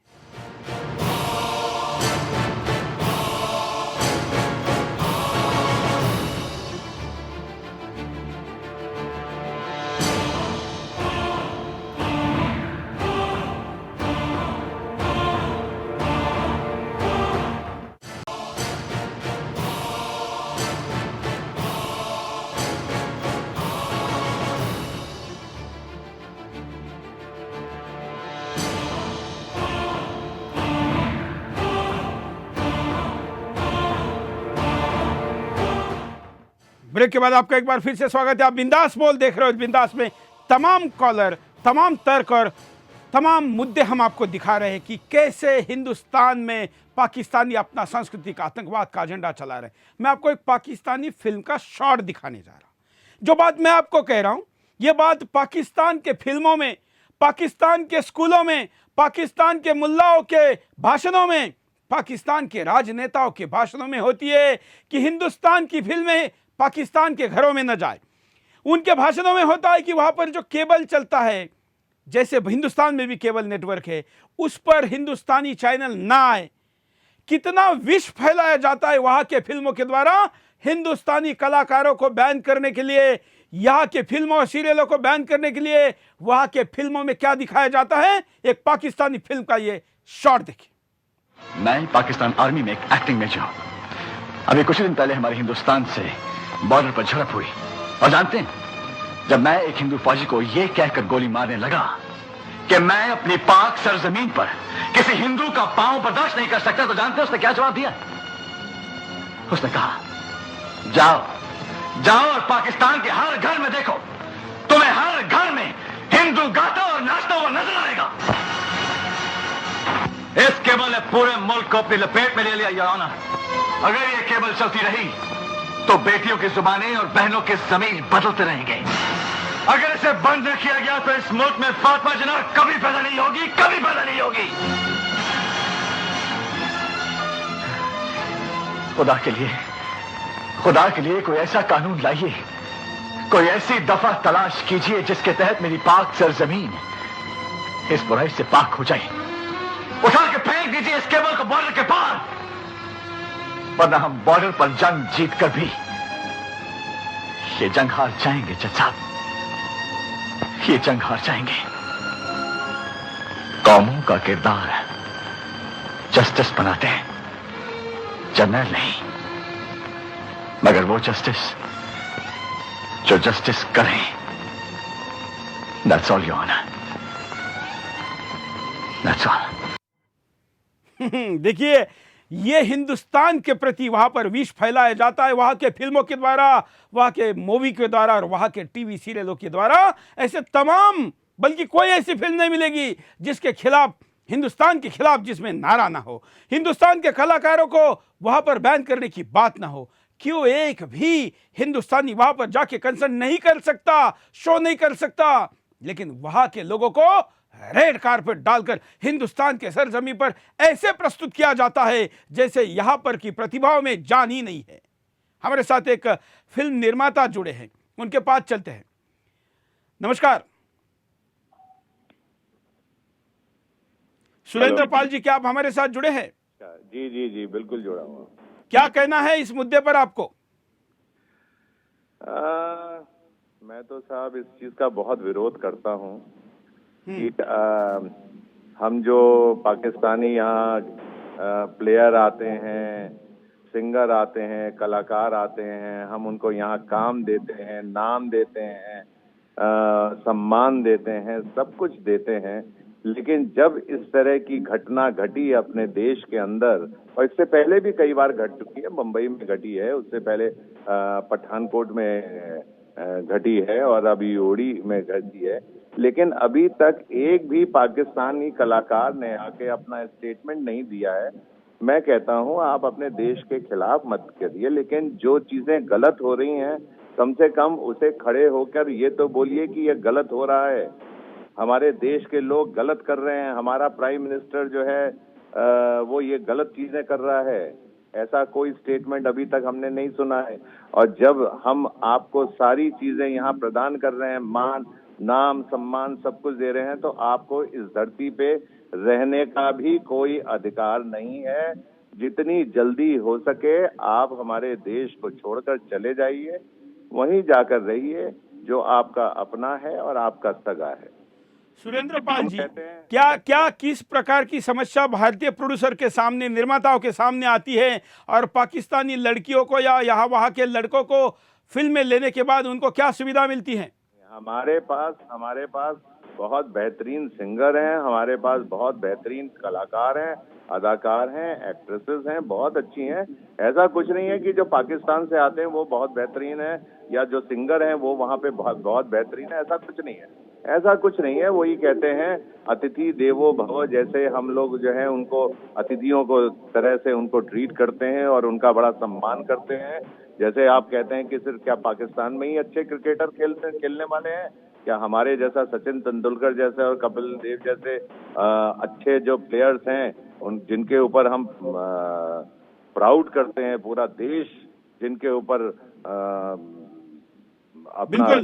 ब्रेक के बाद आपका एक बार फिर से स्वागत है। आप बिंदास बोल देख रहे हो। बिंदास में तमाम कॉलर, तमाम तर्क और तमाम मुद्दे हम आपको दिखा रहे हैं कि कैसे हिंदुस्तान में पाकिस्तानी अपना सांस्कृतिक आतंकवाद का एजेंडा चला रहे हैं। मैं आपको एक पाकिस्तानी फिल्म का शॉट दिखाने जा रहा हूं। जो बात मैं आपको कह रहा हूं, यह बात पाकिस्तान के फिल्मों में, पाकिस्तान के स्कूलों में, पाकिस्तान के मुल्लाओं के भाषणों में, पाकिस्तान के राजनेताओं के भाषणों में होती है कि हिंदुस्तान की फिल्में पाकिस्तान के घरों में न जाए। उनके भाषणों में होता है कि वहां पर जो केबल चलता है, जैसे हिंदुस्तान में भी केबल नेटवर्क है, उस पर हिंदुस्तानी चैनल ना आए। कितना विष फैलाया जाता है वहां के फिल्मों के द्वारा। हिंदुस्तानी कलाकारों को बैन करने के लिए, यहाँ के फिल्मों और सीरियलों को बैन करने के लिए वहां के फिल्मों में क्या दिखाया जाता है, एक पाकिस्तानी फिल्म का ये शॉट देखिए। मैं पाकिस्तान आर्मी में एक एक्टिंग मेजर हूं। अभी कुछ दिन पहले हमारे हिंदुस्तान से बॉर्डर पर झड़प हुई, और जानते हैं, जब मैं एक हिंदू फौजी को यह कहकर गोली मारने लगा कि मैं अपनी पाक सरजमीन पर किसी हिंदू का पांव बर्दाश्त नहीं कर सकता, तो जानते हैं उसने क्या जवाब दिया? उसने कहा, जाओ जाओ और पाकिस्तान के हर घर में देखो, तुम्हें हर घर में हिंदू गाता और नाचता हुआ नजर आएगा। इस केबल ने पूरे मुल्क को अपनी लपेट में ले लिया योर ऑनर। अगर ये केबल चलती रही तो बेटियों की जुबानें और बहनों के ज़मीर बदलते रहेंगे। अगर इसे बंद न किया गया तो इस मुल्क में फातिमा जिन्ना कभी पैदा नहीं होगी, कभी पैदा नहीं होगी। खुदा के लिए कोई ऐसा कानून लाइए, कोई ऐसी दफा तलाश कीजिए जिसके तहत मेरी पाक सरजमीन इस बुराई से पाक हो जाए। उठा के फेंक दीजिए इस केबल को बॉर्डर के पार, वरना हम बॉर्डर पर जंग जीतकर भी ये जंग हार जाएंगे। जज साहब, ये जंग हार जाएंगे। कौमों का किरदार जस्टिस बनाते हैं, जनरल नहीं, मगर वो जस्टिस जो जस्टिस करें। That's all your honour, that's all. देखिए, ये हिंदुस्तान के प्रति वहां पर विष फैलाया जाता है, वहां के फिल्मों के द्वारा, वहां के मूवी के द्वारा और वहां के टीवी सीरियलों के द्वारा। ऐसे तमाम, बल्कि कोई ऐसी फिल्म नहीं मिलेगी जिसके खिलाफ, हिंदुस्तान के खिलाफ जिसमें नारा ना हो, हिंदुस्तान के कलाकारों को वहां पर बैन करने की बात ना हो। क्यों एक भी हिंदुस्तानी वहां पर जाके कंसर्ट नहीं कर सकता, शो नहीं कर सकता? लेकिन वहां के लोगों को रेड कारपेट डालकर हिंदुस्तान के सरजमीन पर ऐसे प्रस्तुत किया जाता है जैसे यहां पर की प्रतिभाओं में जान ही नहीं है। हमारे साथ एक फिल्म निर्माता जुड़े हैं, उनके पास चलते हैं। नमस्कार सुरेंद्र पाल जी, क्या आप हमारे साथ जुड़े हैं? जी जी जी, बिल्कुल जुड़ा हुआ। क्या कहना है इस मुद्दे पर आपको? मैं तो साहब इस चीज का बहुत विरोध करता हूँ कि हम जो पाकिस्तानी यहाँ प्लेयर आते हैं, सिंगर आते हैं, कलाकार आते हैं, हम उनको यहाँ काम देते हैं, नाम देते हैं, सम्मान देते हैं, सब कुछ देते हैं। लेकिन जब इस तरह की घटना घटी अपने देश के अंदर, और इससे पहले भी कई बार घट चुकी है, मुंबई में घटी है, उससे पहले पठानकोट में घटी है और अभी ओडी में घटी है, लेकिन अभी तक एक भी पाकिस्तानी कलाकार ने आके अपना स्टेटमेंट नहीं दिया है। मैं कहता हूं आप अपने देश के खिलाफ मत करिए, लेकिन जो चीजें गलत हो रही हैं कम से कम उसे खड़े होकर ये तो बोलिए कि ये गलत हो रहा है, हमारे देश के लोग गलत कर रहे हैं, हमारा प्राइम मिनिस्टर जो है वो ये गलत चीजें कर रहा है। ऐसा कोई स्टेटमेंट अभी तक हमने नहीं सुना है। और जब हम आपको सारी चीजें यहाँ प्रदान कर रहे हैं, मान, नाम, सम्मान सब कुछ दे रहे हैं, तो आपको इस धरती पे रहने का भी कोई अधिकार नहीं है। जितनी जल्दी हो सके आप हमारे देश को छोड़कर चले जाइए, वहीं जाकर रहिए जो आपका अपना है और आपका सगा है। सुरेंद्र पाल जी, क्या किस प्रकार की समस्या भारतीय प्रोड्यूसर के सामने, निर्माताओं के सामने आती है और पाकिस्तानी लड़कियों को या यहाँ वहाँ के लड़कों को फिल्म में लेने के बाद उनको क्या सुविधा मिलती है? हमारे पास बहुत बेहतरीन सिंगर हैं, हमारे पास बहुत बेहतरीन कलाकार हैं, अदाकार हैं, एक्ट्रेसेस हैं, बहुत अच्छी हैं। ऐसा कुछ नहीं है कि जो पाकिस्तान से आते हैं वो बहुत बेहतरीन है या जो सिंगर हैं वो वहाँ पे बहुत बेहतरीन है, ऐसा कुछ नहीं है। ऐसा कुछ नहीं है। वही कहते हैं अतिथि देवो भव, जैसे हम लोग जो है उनको अतिथियों को तरह से उनको ट्रीट करते हैं और उनका बड़ा सम्मान करते हैं। जैसे आप कहते हैं कि सिर्फ क्या पाकिस्तान में ही अच्छे क्रिकेटर खेलने वाले हैं, क्या हमारे जैसा सचिन तेंदुलकर जैसे और कपिल देव जैसे अच्छे जो प्लेयर्स हैं उन जिनके ऊपर हम प्राउड करते हैं, पूरा देश जिनके ऊपर अपना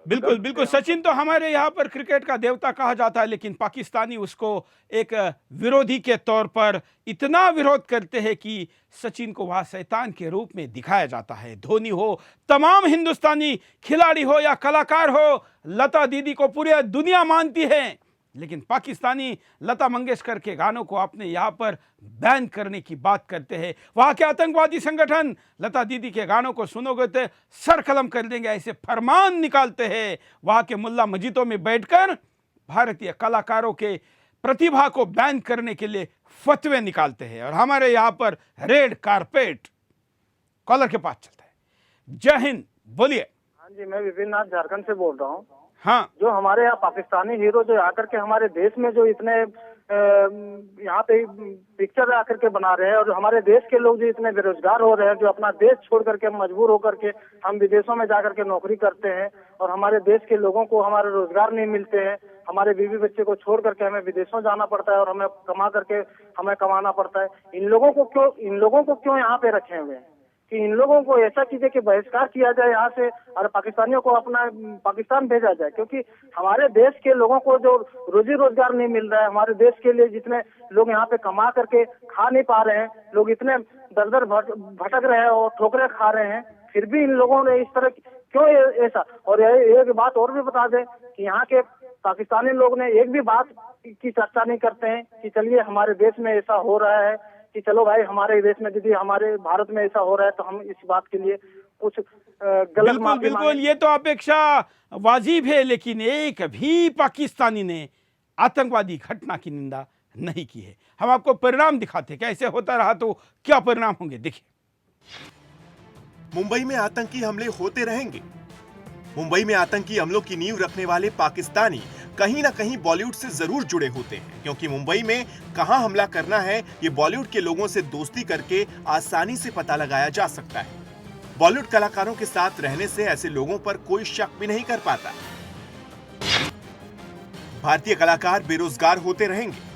बिल्कुल बिल्कुल सचिन तो हमारे यहाँ पर क्रिकेट का देवता कहा जाता है, लेकिन पाकिस्तानी उसको एक विरोधी के तौर पर इतना विरोध करते हैं कि सचिन को वहाँ शैतान के रूप में दिखाया जाता है। धोनी हो, तमाम हिंदुस्तानी खिलाड़ी हो या कलाकार हो, लता दीदी को पूरी दुनिया मानती है, लेकिन पाकिस्तानी लता मंगेशकर के गानों को अपने यहाँ पर बैन करने की बात करते हैं। वहाँ के आतंकवादी संगठन लता दीदी के गानों को सुनोगे तो सर कलम कर देंगे, ऐसे फरमान निकालते हैं। वहाँ के मुल्ला मस्जिदों में बैठकर भारतीय कलाकारों के प्रतिभा को बैन करने के लिए फतवे निकालते हैं। और हमारे यहाँ पर रेड कारपेट कॉलर के पास चलता है। जय हिंद, बोलिए। हाँ जी, मैं विपिन नाथ झारखंड से बोल रहा हूँ। हाँ, जो हमारे यहाँ पाकिस्तानी हीरो जो आकर के हमारे देश में जो इतने यहाँ पे पिक्चर आकर के बना रहे हैं, और हमारे देश के लोग जो इतने बेरोजगार हो रहे हैं, जो अपना देश छोड़ करके मजबूर होकर के हम विदेशों में जाकर के नौकरी करते हैं, और हमारे देश के लोगों को हमारे रोजगार नहीं मिलते हैं, हमारे बीवी बच्चे को छोड़ करके हमें विदेशों जाना पड़ता है और हमें कमा करके हमें कमाना पड़ता है। इन लोगों को क्यों यहाँ पे रखे हुए हैं कि इन लोगों को ऐसा कीजिए कि बहिष्कार किया जाए यहाँ से और पाकिस्तानियों को अपना पाकिस्तान भेजा जाए, क्योंकि हमारे देश के लोगों को जो रोजी रोजगार नहीं मिल रहा है, हमारे देश के लिए जितने लोग यहाँ पे कमा करके खा नहीं पा रहे हैं, लोग इतने दर दर भटक रहे हैं और ठोकरें खा रहे हैं, फिर भी इन लोगों ने इस तरह क्यों ऐसा। और एक बात और भी बता दें कि यहाँ के पाकिस्तानी लोग ने एक भी बात की चर्चा नहीं करते हैं कि चलिए हमारे देश में ऐसा हो रहा है, कि चलो भाई हमारे देश में यदि हमारे भारत में ऐसा हो रहा है तो हम इस बात के लिए कुछ गलत माफी बिल्कुल ये तो अपेक्षा वाजिब है, लेकिन एक भी पाकिस्तानी ने आतंकवादी घटना की निंदा नहीं की है। हम आपको परिणाम दिखाते हैं, कैसे होता रहा तो क्या परिणाम होंगे, देखिए। मुंबई में आतंकी हमले होते रहेंगे। मुंबई में आतंकी हमलों की नींव रखने वाले पाकिस्तानी कहीं ना कहीं बॉलीवुड से जरूर जुड़े होते हैं, क्योंकि मुंबई में कहां हमला करना है ये बॉलीवुड के लोगों से दोस्ती करके आसानी से पता लगाया जा सकता है। बॉलीवुड कलाकारों के साथ रहने से ऐसे लोगों पर कोई शक भी नहीं कर पाता। भारतीय कलाकार बेरोजगार होते रहेंगे।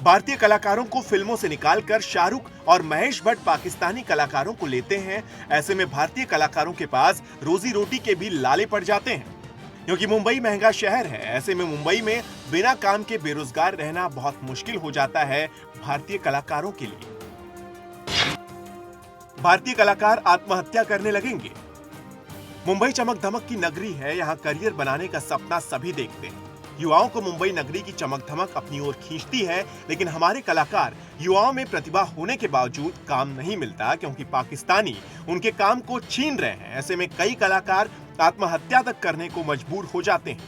भारतीय कलाकारों को फिल्मों से निकालकर शाहरुख और महेश भट्ट पाकिस्तानी कलाकारों को लेते हैं। ऐसे में भारतीय कलाकारों के पास रोजी रोटी के भी लाले पड़ जाते हैं, क्योंकि मुंबई महंगा शहर है। ऐसे में मुंबई में बिना काम के बेरोजगार रहना बहुत मुश्किल हो जाता है भारतीय कलाकारों के लिए। भारतीय कलाकार आत्महत्या करने लगेंगे। मुंबई चमक धमक की नगरी है, यहाँ करियर बनाने का सपना सभी देखते हैं। युवाओं को मुंबई नगरी की चमक धमक अपनी ओर खींचती है, लेकिन हमारे कलाकार युवाओं में प्रतिभा होने के बावजूद काम नहीं मिलता, क्योंकि पाकिस्तानी उनके काम को छीन रहे हैं। ऐसे में कई कलाकार आत्महत्या तक करने को मजबूर हो जाते हैं।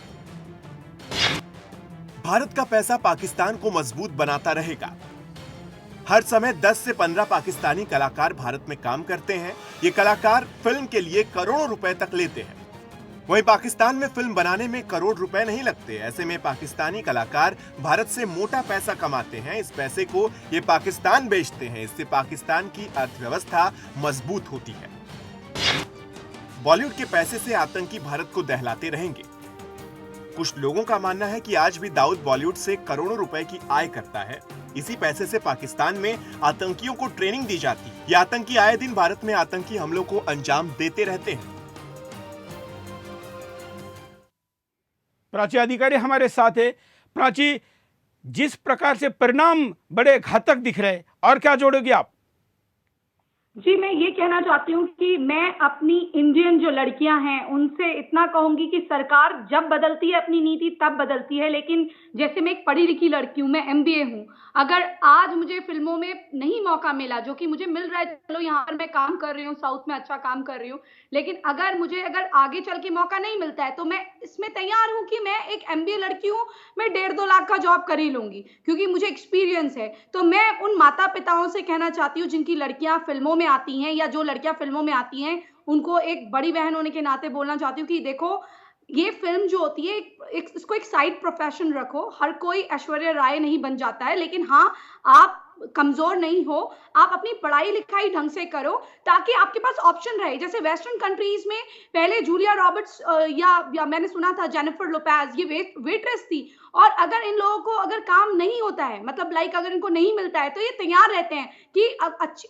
भारत का पैसा पाकिस्तान को मजबूत बनाता रहेगा। हर समय 10 से 15 पाकिस्तानी कलाकार भारत में काम करते हैं। ये कलाकार फिल्म के लिए करोड़ों रुपए तक लेते हैं। वहीं पाकिस्तान में फिल्म बनाने में करोड़ रुपए नहीं लगते। ऐसे में पाकिस्तानी कलाकार भारत से मोटा पैसा कमाते हैं। इस पैसे को ये पाकिस्तान बेचते हैं। इससे पाकिस्तान की अर्थव्यवस्था मजबूत होती है। बॉलीवुड के पैसे से आतंकी भारत को दहलाते रहेंगे। कुछ लोगों का मानना है कि आज भी दाऊद बॉलीवुड से करोड़ों रुपए की आय करता है। इसी पैसे से पाकिस्तान में आतंकियों को ट्रेनिंग दी जाती है। ये आतंकी आए दिन भारत में आतंकी हमलों को अंजाम देते रहते हैं। प्राची अधिकारी हमारे साथ है। प्राची, जिस प्रकार से परिणाम बड़े घातक दिख रहे हैं, और क्या जोड़ोगे आप? जी, मैं ये कहना चाहती हूँ कि मैं अपनी इंडियन जो लड़कियां हैं उनसे इतना कहूंगी कि सरकार जब बदलती है अपनी नीति तब बदलती है, लेकिन जैसे मैं एक पढ़ी लिखी लड़की हूँ, मैं MBA हूँ, अगर आज मुझे फिल्मों में नहीं मौका मिला, जो कि मुझे मिल रहा है, चलो यहाँ पर मैं काम कर रही हूँ, साउथ में अच्छा काम कर रही हूँ, लेकिन अगर आगे चल के मौका नहीं मिलता है तो मैं इसमें तैयार हूँ कि मैं एक MBA लड़की हूँ, मैं 1.5-2 लाख का जॉब कर ही लूंगी, क्योंकि मुझे एक्सपीरियंस है। तो मैं उन माता पिताओं से कहना चाहती हूँ जिनकी लड़कियां फिल्मों में आती हैं या जो लड़कियां फिल्मों में आती हैं, उनको एक बड़ी बहन होने के नाते बोलना चाहती हूँ कि देखो, ये फिल्म जो होती है इसको एक साइड प्रोफेशन रखो। हर कोई ऐश्वर्या राय नहीं बन जाता है, लेकिन हाँ, आप कमजोर नहीं हो, आप अपनी पढ़ाई लिखाई ढंग से करो ताकि आपके पास ऑप्शन रहे। जैसे वेस्टर्न कंट्रीज में पहले जूलिया रॉबर्ट्स या मैंने सुना था जेनिफर लोपेज, ये वेट्रेस थी, और अगर इन लोगों को अगर काम नहीं होता है, मतलब लाइक अगर इनको नहीं मिलता है, तो ये तैयार रहते हैं कि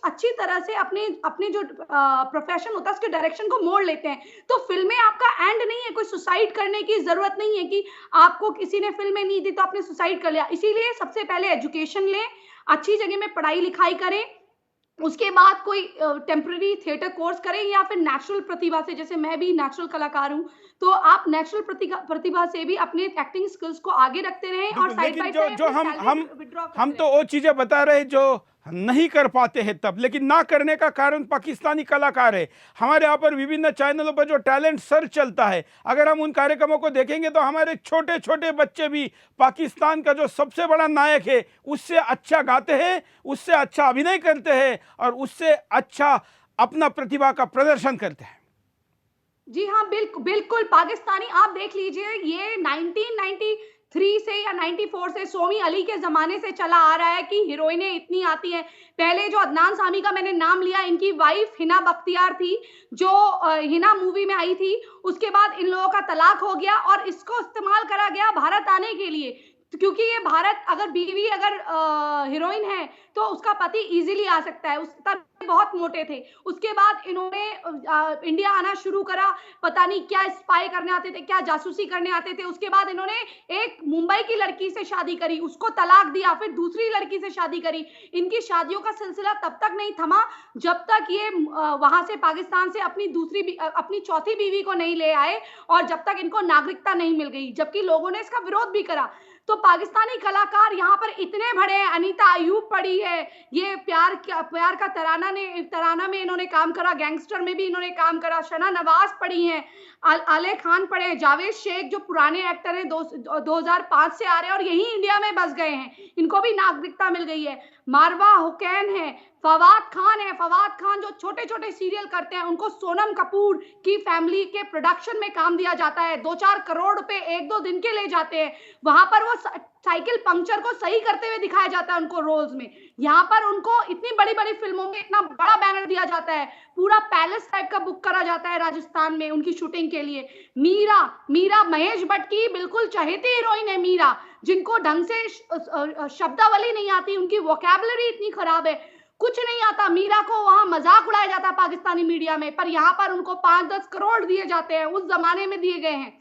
अच्छी तरह से अपने जो प्रोफेशन होता है उसके डायरेक्शन को मोड़ लेते हैं। तो फिल्में आपका एंड नहीं है, कोई सुसाइड करने की जरूरत नहीं है कि आपको किसी ने फिल्में नहीं दी तो आपने सुसाइड कर लिया। इसीलिए सबसे पहले एजुकेशन लें, अच्छी जगह में पढ़ाई लिखाई करें, उसके बाद कोई टेम्पररी थिएटर कोर्स करें, या फिर नेचुरल प्रतिभा से, जैसे मैं भी नेचुरल कलाकार हूं, तो आप नेचुरल प्रतिभा से भी अपने एक्टिंग स्किल्स को आगे रखते रहें। और साइड बाय साइड जो हम तो वो चीजें बता रहे जो नहीं कर पाते हैं तब, लेकिन ना करने का कारण पाकिस्तानी कलाकार है। हमारे यहाँ पर विभिन्न चैनलों पर जो टैलेंट सर्च चलता है, अगर हम उन कार्यक्रमों को देखेंगे तो हमारे छोटे छोटे बच्चे भी पाकिस्तान का जो सबसे बड़ा नायक है उससे अच्छा गाते हैं, उससे अच्छा अभिनय करते हैं और उससे अच्छा अपना प्रतिभा का प्रदर्शन करते हैं। जी हाँ, बिल्कुल पाकिस्तानी आप देख लीजिए, ये 1993 से या 94 से सोमी अली के जमाने से चला आ रहा है कि हीरोइनें इतनी आती हैं। पहले जो अदनान सामी का मैंने नाम लिया, इनकी वाइफ हिना बख्तियार थी जो हिना मूवी में आई थी। उसके बाद इन लोगों का तलाक हो गया और इसको इस्तेमाल करा गया भारत आने के लिए, क्योंकि ये भारत अगर बीवी अगर हीरोइन है तो उसका पति इजीली आ सकता है। उस तब बहुत मोटे थे। उसके बाद इन्होंने इंडिया आना शुरू करा, पता नहीं क्या स्पाई करने आते थे, क्या जासूसी करने आते थे। उसके बाद इन्होंने एक मुंबई की लड़की से शादी करी, उसको तलाक दिया, फिर दूसरी लड़की से शादी करी। इनकी शादियों का सिलसिला तब तक नहीं थमा जब तक ये वहां से पाकिस्तान से अपनी चौथी बीवी को नहीं ले आए और जब तक इनको नागरिकता नहीं मिल गई, जबकि लोगों ने इसका विरोध भी करा। तो पाकिस्तानी कलाकार यहाँ पर इतने बड़े हैं। अनीता अयूब पड़ी है, ये प्यार का तराना में इन्होंने काम करा, गैंगस्टर में भी इन्होंने काम करा। शना नवाज पड़ी हैं, आले खान पड़े हैं, जावेद शेख जो पुराने एक्टर हैं 2005 से आ रहे हैं और यही इंडिया में बस गए हैं, इनको भी नागरिकता मिल गई है। मारवा हुसैन है, फवाद खान है। फवाद खान जो छोटे छोटे सीरियल करते हैं, उनको सोनम कपूर की फैमिली के प्रोडक्शन में काम दिया जाता है। 2-4 करोड़ रुपए 1-2 दिन के ले जाते हैं। वहां पर वो साइकिल पंक्चर को सही करते हुए दिखाया जाता है उनको रोल्स में। यहाँ पर उनको इतनी बड़ी बड़ी फिल्मों में इतना बड़ा बैनर दिया जाता है, पूरा पैलेस टाइप का बुक करा जाता है राजस्थान में उनकी शूटिंग के लिए। मीरा महेश भट्ट की बिल्कुल चहेती हीरोइन है मीरा, जिनको ढंग से शब्दावली नहीं आती, उनकी वोकैबुलरी इतनी खराब है, कुछ नहीं आता। मीरा को वहां मजाक उड़ाया जाता है पाकिस्तानी मीडिया में, पर यहाँ पर उनको 5-10 करोड़ दिए जाते हैं, उस जमाने में दिए गए हैं।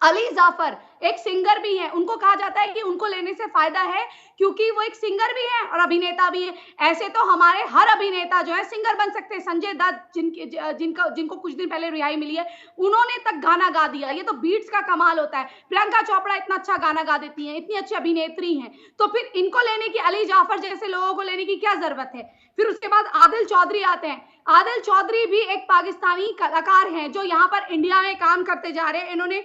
अली जाफर एक सिंगर भी है, उनको कहा जाता है कि उनको लेने से फायदा है क्योंकि वो एक सिंगर भी है और अभिनेता भी है। ऐसे तो हमारे हर अभिनेता जो है सिंगर बन सकते हैं। संजय दत्त जिनको कुछ दिन पहले रिहाई मिली है, उन्होंने तक गाना गा दिया। ये तो बीट्स का कमाल होता है। प्रियंका चोपड़ा इतना अच्छा गाना गा देती हैं, इतनी अच्छी अभिनेत्री हैं, तो फिर इनको लेने की, अली जाफर जैसे लोगों को लेने की क्या जरूरत है। फिर उसके बाद आदिल चौधरी आते हैं। आदिल चौधरी भी एक पाकिस्तानी कलाकार हैं जो यहाँ पर इंडिया में काम करते जा रहे हैं। इन्होंने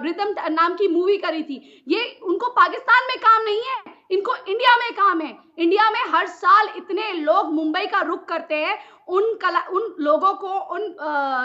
रिदम नाम की मूवी करी थी। ये उनको पाकिस्तान में काम नहीं है, इनको इंडिया में काम है। इंडिया में हर साल इतने लोग मुंबई का रुख करते हैं, उन लोगों को, उन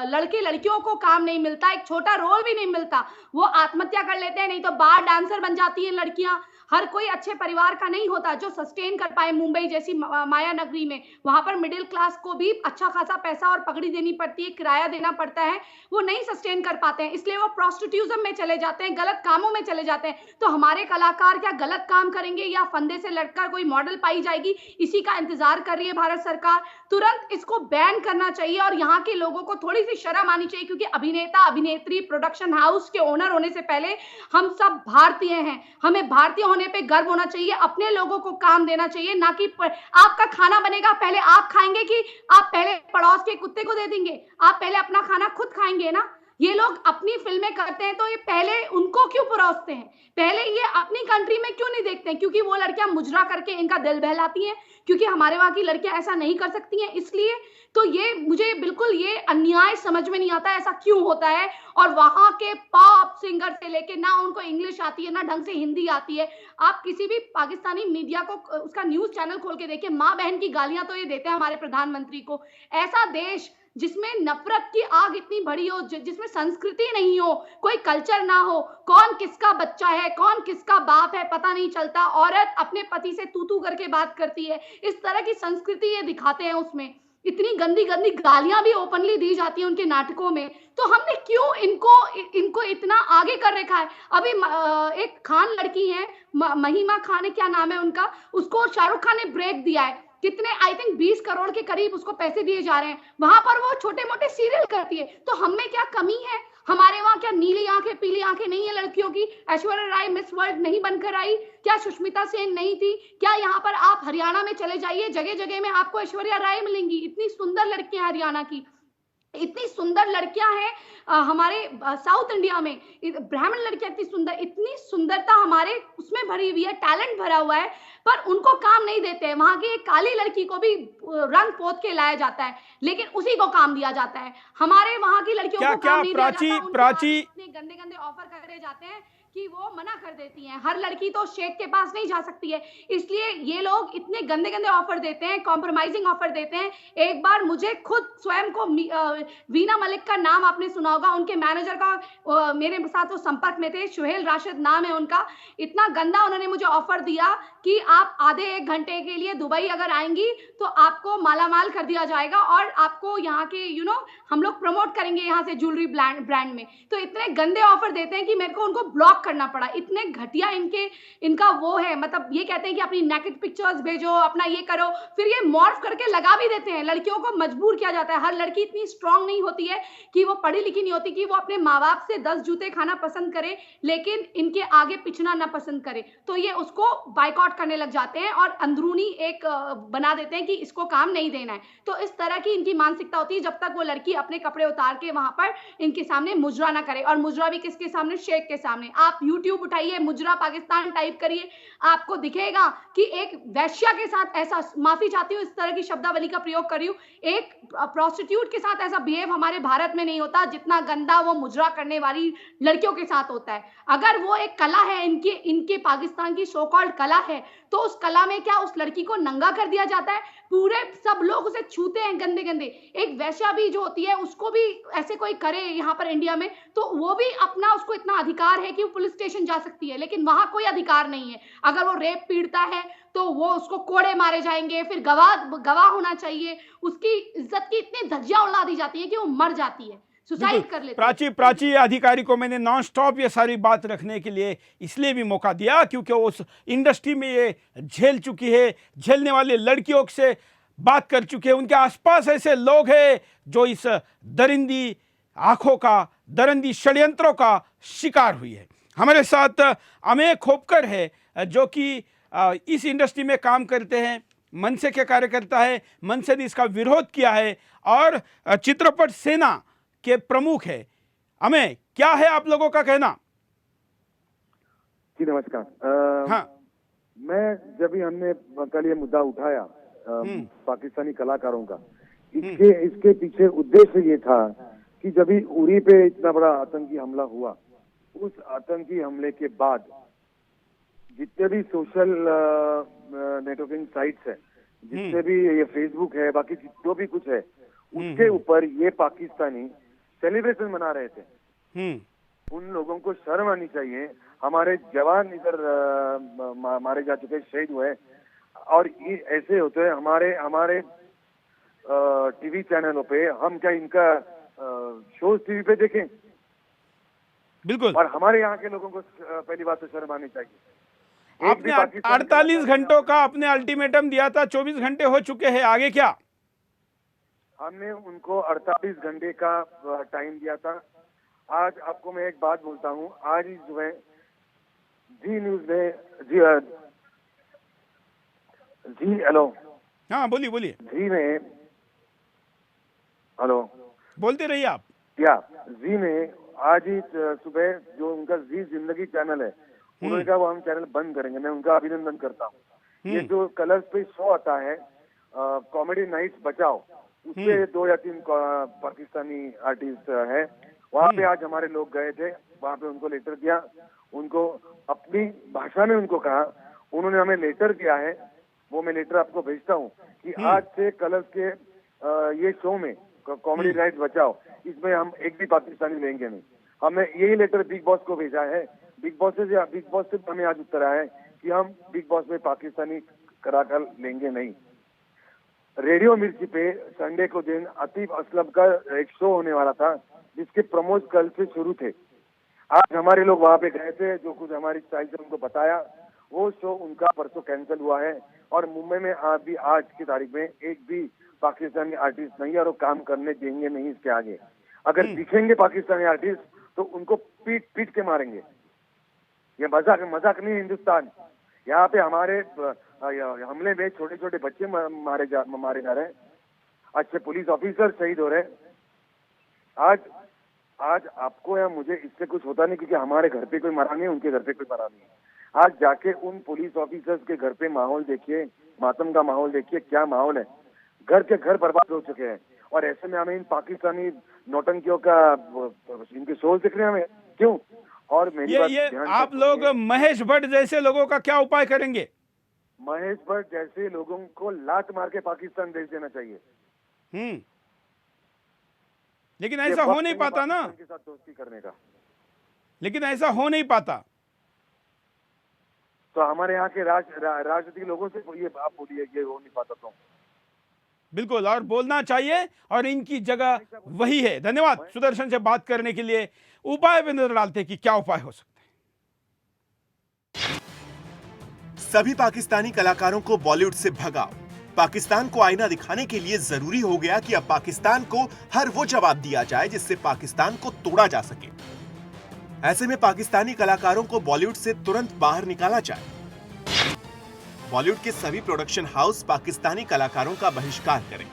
लड़के लड़कियों को काम नहीं मिलता, एक छोटा रोल भी नहीं मिलता। वो आत्महत्या कर लेते हैं, नहीं तो बार डांसर बन जाती हैं लड़कियां। हर कोई अच्छे परिवार का नहीं होता जो सस्टेन कर पाए मुंबई जैसी माया नगरी में। वहां पर मिडिल क्लास को भी अच्छा खासा पैसा और पगड़ी देनी पड़ती है, किराया देना पड़ता है, वो नहीं सस्टेन कर पाते हैं, इसलिए वो प्रोस्टिट्यूशन में चले जाते हैं, गलत कामों में चले जाते हैं। तो हमारे कलाकार क्या गलत काम करेंगे या फंदे से लटकर कोई मॉडल पाई जाएगी, इसी का इंतजार कर रही है भारत सरकार। तुरंत इसको बैन करना चाहिए और यहाँ के लोगों को थोड़ी सी शर्म आनी चाहिए, क्योंकि अभिनेता, अभिनेत्री, प्रोडक्शन हाउस के ओनर होने से पहले हम सब भारतीय हैं। हमें भारतीय होने पे गर्व होना चाहिए, अपने लोगों को काम देना चाहिए, ना कि आपका खाना बनेगा पहले आप खाएंगे कि आप पहले पड़ोस के कुत्ते को दे देंगे। आप पहले अपना खाना खुद खाएंगे ना। ये लोग अपनी फिल्में करते हैं तो ये पहले उनको क्यों परोसते हैं, पहले ये अपनी कंट्री में क्यों नहीं देखते हैं? क्योंकि वो लड़कियां मुजरा करके इनका दिल बहलाती हैं, क्योंकि हमारे वहां की लड़कियां ऐसा नहीं कर सकती हैं, इसलिए। तो ये मुझे बिल्कुल ये अन्याय समझ में नहीं आता, ऐसा क्यों होता है। और वहां के पॉप सिंगर से लेके, ना उनको इंग्लिश आती है ना ढंग से हिंदी आती है। आप किसी भी पाकिस्तानी मीडिया को, उसका न्यूज चैनल खोल के देखिए, माँ बहन की गालियां तो ये देते हैं हमारे प्रधानमंत्री को। ऐसा देश जिसमें नफरत की आग इतनी बड़ी हो, जिसमें संस्कृति नहीं हो, कोई कल्चर ना हो, कौन किसका बच्चा है, कौन किसका बाप है पता नहीं चलता, औरत अपने पति से तू तू करके बात करती है, इस तरह की संस्कृति ये दिखाते हैं उसमें। इतनी गंदी गंदी गालियां भी ओपनली दी जाती हैं उनके नाटकों में। तो हमने क्यों इनको इतना आगे कर रखा है। अभी एक खान लड़की है, महिमा खान है, क्या नाम है उनका, उसको शाहरुख खान ने ब्रेक दिया है, कितने आई थिंक 20 करोड़ के करीब उसको पैसे दिए जा रहे हैं, वहां पर वो छोटे मोटे सीरियल करती है। तो हम में क्या कमी है? हमारे वहां क्या नीली आंखें पीली आंखें नहीं है लड़कियों की? ऐश्वर्या राय मिस वर्ल्ड नहीं बनकर आई? क्या सुष्मिता सेन नहीं थी? क्या यहाँ पर आप हरियाणा में चले जाइए, जगह जगह में आपको ऐश्वर्या राय मिलेंगी। इतनी सुंदर लड़कियां हरियाणा की, इतनी सुंदर लड़कियां हैं हमारे साउथ इंडिया में, ब्राह्मण लड़कियां इतनी सुंदर, इतनी सुंदरता हमारे उसमें भरी हुई है, टैलेंट भरा हुआ है, पर उनको काम नहीं देते हैं। वहां की एक काली लड़की को भी रंग पोत के लाया जाता है, लेकिन उसी को काम दिया जाता है। हमारे वहां की लड़कियों को काम नहीं दिया जाता, प्राची इतने गंदे गंदे ऑफर करे जाते हैं कि वो मना कर देती हैं। हर लड़की तो शेख के पास नहीं जा सकती है, इसलिए ये लोग इतने गंदे गंदे ऑफर देते हैं, कॉम्प्रोमाइजिंग ऑफर देते हैं। एक बार मुझे खुद स्वयं को वीना मलिक का नाम आपने सुना होगा, उनके मैनेजर का मेरे साथ वो संपर्क में थे, सुहेल राशिद नाम है उनका। इतना गंदा उन्होंने मुझे ऑफर दिया कि आप आधे 1 घंटे के लिए दुबई अगर आएंगी तो आपको मालामाल कर दिया जाएगा और आपको यहाँ के हम लोग प्रमोट करेंगे यहाँ से ज्वेलरी ब्रांड में। तो इतने गंदे ऑफर देते हैं कि मेरे को उनको ब्लॉक करना पड़ा। इतने घटिया इनका वो है, मतलब ये कहते हैं कि अपनी नेकेड पिक्चर्स भेजो, अपना ये करो, फिर ये मॉर्फ करके लगा भी देते हैं। लड़कियों को मजबूर किया जाता है। हर लड़की इतनी स्ट्रांग नहीं होती है कि वो पढ़ी लिखी नहीं होती कि वो अपने माँ बाप से 10 जूते खाना पसंद करे, लेकिन इनके आगे पिछना ना पसंद करे, तो ये उसको बाइकआउट करने लग जाते हैं और अंदरूनी एक बना देते हैं कि इसको काम नहीं देना है। तो इस तरह की इनकी मानसिकता होती है जब तक वो लड़की अपने कपड़े उतार के वहां पर इनके सामने मुजरा ना करे, और मुजरा भी किसके सामने? शेख के सामने। आप यूट्यूब उठाइए, मुजरा पाकिस्तान टाइप करिए, आपको दिखेगा कि एक वैश्या के साथ ऐसा, माफी चाहती हूँ इस तरह की शब्दावली का प्रयोग कर रही हूँ, एक प्रोस्टिट्यूट के साथ ऐसा बिहेव हमारे भारत में नहीं होता जितना गंदा वो मुजरा करने वाली लड़कियों के साथ होता है। अगर वो एक कला है, इनके पाकिस्तान की सो कॉल्ड कला है, तो उस कला में क्या उस लड़की को नंगा कर दिया जाता है? पूरे सब लोग उसे छूते हैं गंदे गंदे। एक वैश्या भी जो होती है उसको भी ऐसे कोई करे यहाँ पर इंडिया में, तो वो भी अपना, उसको इतना अधिकार है कि वो पुलिस स्टेशन जा सकती है, लेकिन वहां कोई अधिकार नहीं है। अगर वो रेप पीड़ता है तो वो उसको कोड़े मारे जाएंगे, फिर गवाह होना चाहिए, उसकी इज्जत की इतनी धज्जियां उड़ा दी जाती है कि वो मर जाती है, सुसाइड कर लेती है। प्राची अधिकारी को मैंने नॉन स्टॉप ये सारी बात रखने के लिए इसलिए भी मौका दिया क्योंकि उस इंडस्ट्री में ये झेल चुकी है, झेलने वाले लड़कियों से बात कर चुके हैं। उनके आसपास ऐसे लोग हैं जो इस दरिंदी आंखों का, दरिंदी षड्यंत्रों का शिकार हुई है। हमारे साथ अमेय खोपकर है जो कि इस इंडस्ट्री में काम करते हैं, मनसे के कार्यकर्ता है, मनसे ने इसका विरोध किया है और चित्रपट सेना के प्रमुख है। अमेय, क्या है आप लोगों का कहना? जी नमस्कार। हाँ, मैं जब भी हमने कल ये मुद्दा उठाया पाकिस्तानी कलाकारों का, इसके पीछे उद्देश्य ये था कि जब भी उरी पे इतना बड़ा आतंकी हमला हुआ, उस आतंकी हमले के बाद जितने भी सोशल नेटवर्किंग साइट्स है, जितने भी ये फेसबुक है, बाकी जो भी कुछ है, उसके ऊपर ये पाकिस्तानी सेलिब्रेशन मना रहे थे। उन लोगों को शर्म आनी चाहिए। हमारे जवान इधर मारे जा चुके, शहीद हुए, और ये ऐसे होते हैं हमारे टीवी चैनलों पे। हम क्या इनका शोज टीवी पे देखें? बिल्कुल। और हमारे यहाँ के लोगों को पहली बात तो शर्म आनी चाहिए। आपने 48 घंटों का अपने अल्टीमेटम दिया था, 24 घंटे हो चुके हैं, आगे क्या? हमने उनको 48 घंटे का टाइम दिया था। आज आपको मैं एक बात बोलता हूँ, आज ही सुबह जी न्यूज में जी हेलो, हाँ बोलिए। जी में हेलो, बोलते रहिए आप। क्या जी में आज ही सुबह जो उनका जी जिंदगी चैनल है, उन्होंने कहा वो हम चैनल बंद करेंगे। मैं उनका अभिनंदन करता हूँ। ये जो कलर्स पे शो आता है कॉमेडी नाइट्स बचाओ, उसपे 2 या 3 पाकिस्तानी आर्टिस्ट है, वहाँ पे आज हमारे लोग गए थे, वहाँ पे उनको लेटर दिया, उनको अपनी भाषा में उनको कहा, उन्होंने हमें लेटर दिया है, वो मैं लेटर आपको भेजता हूँ कि आज से कलर्स के ये शो में कॉमेडी राइट्स बचाओ, इसमें हम एक भी पाकिस्तानी लेंगे नहीं। हमने यही लेटर बिग बॉस को भेजा है। बिग बॉस से हमें आज उत्तर आया है कि हम बिग बॉस में पाकिस्तानी कलाकार लेंगे नहीं। रेडियो मिर्ची पे संडे को दिन आतिफ असलम का एक शो होने वाला था, जिसके प्रमोट कल से शुरू थे। आज हमारे लोग वहां पे गए थे, जो कुछ हमारी स्टाइल से उनको बताया, वो शो उनका परसों कैंसिल हुआ है। और मुंबई में अभी आज की तारीख में एक भी पाकिस्तानी आर्टिस्ट नहीं है, और वो काम करने देंगे नहीं इसके आगे। अगर दिखेंगे पाकिस्तानी आर्टिस्ट तो उनको पीट पीट के मारेंगे। ये मजाक नहीं। हिंदुस्तान यहाँ पे हमारे हमले में छोटे छोटे बच्चे मारे जा रहे हैं, अच्छे पुलिस ऑफिसर शहीद हो रहे हैं। आज आपको या मुझे इससे कुछ होता नहीं, क्योंकि हमारे घर पे कोई मरा नहीं, उनके घर पे कोई मरा नहीं। आज जाके उन पुलिस ऑफिसर्स के घर पे माहौल देखिए, मातम का माहौल देखिए, क्या माहौल है। घर के घर बर्बाद हो चुके हैं, और ऐसे में हमें इन पाकिस्तानी नौटंकियों का इनके शोज दिख रहे हैं हमें, क्यों? और मेरी बात आप लोग महेश भट्ट जैसे लोगों का क्या उपाय करेंगे? महेश भट्ट जैसे लोगों को लात मार के पाकिस्तान भेज देना चाहिए। लेकिन ऐसा हो नहीं पाता ना, के साथ दोस्ती करने का। लेकिन ऐसा हो नहीं पाता। तो हमारे यहाँ के राजनीतिक लोगों से ये आप बोलिए, ये हो नहीं पाता तो बिल्कुल, और बोलना चाहिए, और इनकी जगह वही है। धन्यवाद सुदर्शन से बात करने के लिए। उपाय पे नजर डालते कि क्या उपाय हो सकते हैं। सभी पाकिस्तानी कलाकारों को बॉलीवुड से भगाओ। पाकिस्तान को आईना दिखाने के लिए जरूरी हो गया कि अब पाकिस्तान को हर वो जवाब दिया जाए जिससे पाकिस्तान को तोड़ा जा सके। ऐसे में पाकिस्तानी कलाकारों को बॉलीवुड से तुरंत बाहर निकाला जाए। बॉलीवुड के सभी प्रोडक्शन हाउस पाकिस्तानी कलाकारों का बहिष्कार करें।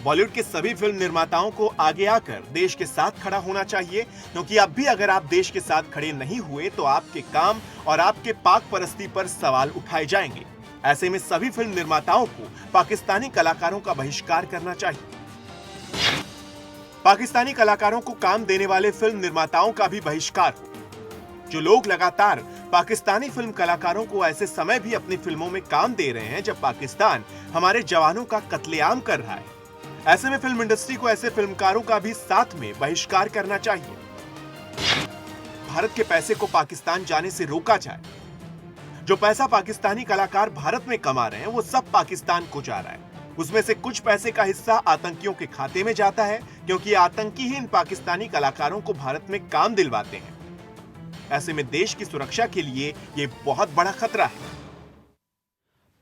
बॉलीवुड के सभी फिल्म निर्माताओं को आगे आकर देश के साथ खड़ा होना चाहिए, क्योंकि अब भी अगर आप देश के साथ खड़े नहीं हुए तो आपके काम और आपके पाक परस्ती पर सवाल उठाए जाएंगे। ऐसे में सभी फिल्म निर्माताओं को पाकिस्तानी कलाकारों का बहिष्कार करना चाहिए। पाकिस्तानी कलाकारों को काम देने वाले फिल्म निर्माताओं का भी बहिष्कार हो। जो लोग लगातार पाकिस्तानी फिल्म कलाकारों को ऐसे समय भी अपनी फिल्मों में काम दे रहे हैं जब पाकिस्तान हमारे जवानों का कत्लेआम कर रहा है, ऐसे में फिल्म इंडस्ट्री को ऐसे फिल्मकारों का भी साथ में बहिष्कार करना चाहिए। भारत के पैसे को पाकिस्तान जाने से रोका जाए। जो पैसा पाकिस्तानी कलाकार भारत में कमा रहे हैं वो सब पाकिस्तान को जा रहा है। उसमें से कुछ पैसे का हिस्सा आतंकियों के खाते में जाता है, क्योंकि आतंकी ही इन पाकिस्तानी कलाकारों को भारत में काम दिलवाते हैं। ऐसे में देश की सुरक्षा के लिए ये बहुत बड़ा खतरा है।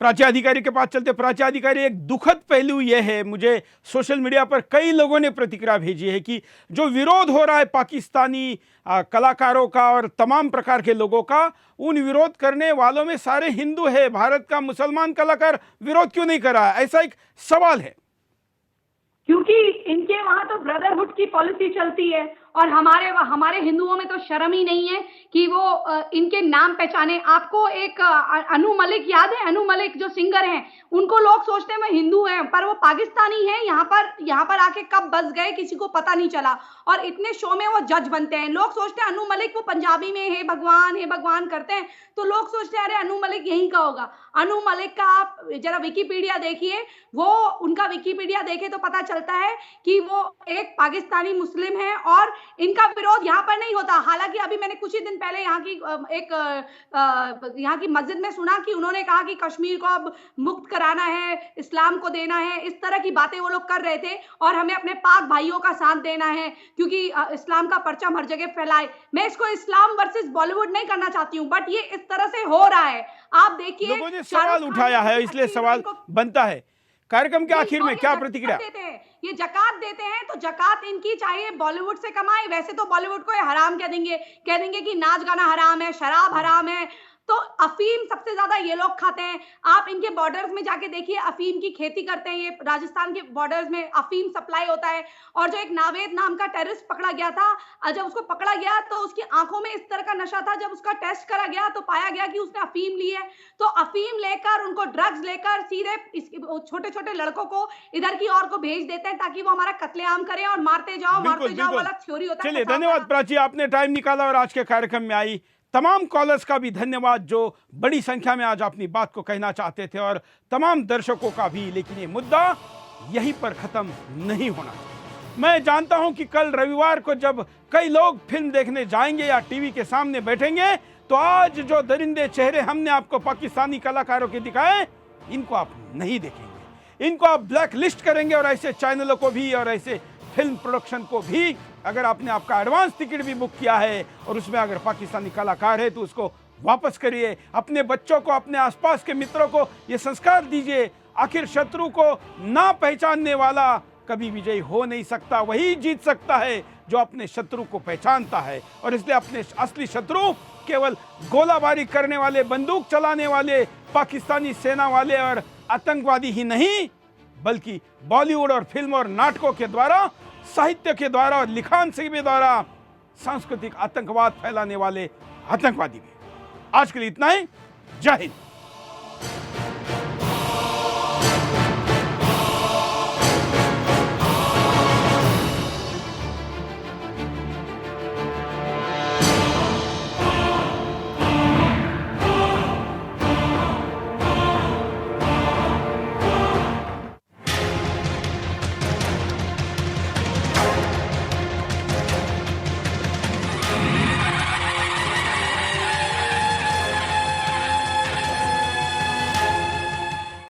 प्राची अधिकारी के पास चलते। प्राची अधिकारी, एक दुखद पहलू यह है, मुझे सोशल मीडिया पर कई लोगों ने प्रतिक्रिया भेजी है कि जो विरोध हो रहा है पाकिस्तानी कलाकारों का और तमाम प्रकार के लोगों का, उन विरोध करने वालों में सारे हिंदू है। भारत का मुसलमान कलाकार विरोध क्यों नहीं कर रहा है? ऐसा एक सवाल है। क्योंकि इनके वहां तो ब्रदरहुड की पॉलिसी चलती है, और हमारे हिंदुओं में तो शर्म ही नहीं है कि वो इनके नाम पहचाने। आपको एक अनु मलिक याद है? अनु मलिक जो सिंगर हैं, उनको लोग सोचते हैं मैं हिंदू हैं, पर वो पाकिस्तानी हैं। यहाँ पर आके कब बस गए किसी को पता नहीं चला, और इतने शो में वो जज बनते हैं। लोग सोचते हैं अनु मलिक, वो पंजाबी में हे भगवान करते हैं, तो लोग सोचते हैं अरे अनु मलिक यहीं का होगा। अनु मलिक का आप जरा विकिपीडिया देखिए, वो उनका विकिपीडिया देखे तो पता चलता है कि वो एक पाकिस्तानी मुस्लिम है, और इनका विरोध यहाँ पर नहीं होता। हालांकि अभी मैंने कुछ ही दिन पहले यहाँ की मस्जिद में सुना कि उन्होंने कहा कि कश्मीर को अब मुक्त कराना है, इस्लाम को देना है, इस तरह की बातें वो लोग कर रहे थे, और हमें अपने पाक भाइयों का साथ देना है क्योंकि इस्लाम का परचम हर जगह फैलाए। मैं इसको इस्लाम वर्सेस बॉलीवुड नहीं करना चाहती हूँ, बट ये इस तरह से हो रहा है। आप देखिए, लोगों ने सवाल उठाया है, इसलिए सवाल बनता है। कार्यक्रम के आखिर में क्या प्रतिक्रिया? ये जकात देते हैं, तो जकात इनकी चाहिए बॉलीवुड से कमाए। वैसे तो बॉलीवुड को हराम कह देंगे कि नाच गाना हराम है, शराब हराम है। तो अफीम सबसे ज्यादा ये लोग खाते हैं। आप इनके बॉर्डर्स में जाके देखिए, अफीम की खेती करते हैं। ये राजस्थान के बॉर्डर्स में अफीम सप्लाई होता है। और जो एक नावेद नाम का टेररिस्ट पकड़ा गया था, जब उसको पकड़ा गया तो उसकी आंखों में इस तरह का नशा था। जब उसका टेस्ट करा गया तो पाया गया कि उसने अफीम ली है। तो अफीम लेकर, उनको ड्रग्स लेकर सीधे छोटे छोटे लड़कों को इधर की ओर को भेज देते हैं ताकि वो हमारा कत्लेआम करें और मारते जाओ वाला थ्योरी होता है। चलिए, धन्यवाद प्राची, आपने टाइम निकाला और आज के कार्यक्रम में आई। तमाम कॉलर्स का भी धन्यवाद जो बड़ी संख्या में आज अपनी बात को कहना चाहते थे, और तमाम दर्शकों का भी। लेकिन ये मुद्दा यहीं पर खत्म नहीं होना चाहिए। मैं जानता हूं कि कल रविवार को जब कई लोग फिल्म देखने जाएंगे या टीवी के सामने बैठेंगे तो आज जो दरिंदे चेहरे हमने आपको पाकिस्तानी कलाकारों के दिखाए, इनको आप नहीं देखेंगे, इनको आप ब्लैक लिस्ट करेंगे। और ऐसे चैनलों को भी और ऐसे फिल्म प्रोडक्शन को भी, अगर आपने आपका एडवांस टिकट भी बुक किया है और उसमें अगर पाकिस्तानी कलाकार है तो उसको वापस करिए। अपने बच्चों को, अपने आसपास के मित्रों को ये संस्कार दीजिए। आखिर शत्रु को ना पहचानने वाला कभी विजयी हो नहीं सकता, वही जीत सकता है जो अपने शत्रु को पहचानता है। और इसलिए अपने असली शत्रु केवल गोलाबारी करने वाले, बंदूक चलाने वाले पाकिस्तानी सेना वाले और आतंकवादी ही नहीं, बल्कि बॉलीवुड और फिल्म और नाटकों के द्वारा, साहित्य के द्वारा और लिखान से भी द्वारा सांस्कृतिक आतंकवाद फैलाने वाले आतंकवादी भी। आज के लिए इतना ही। जय हिंद।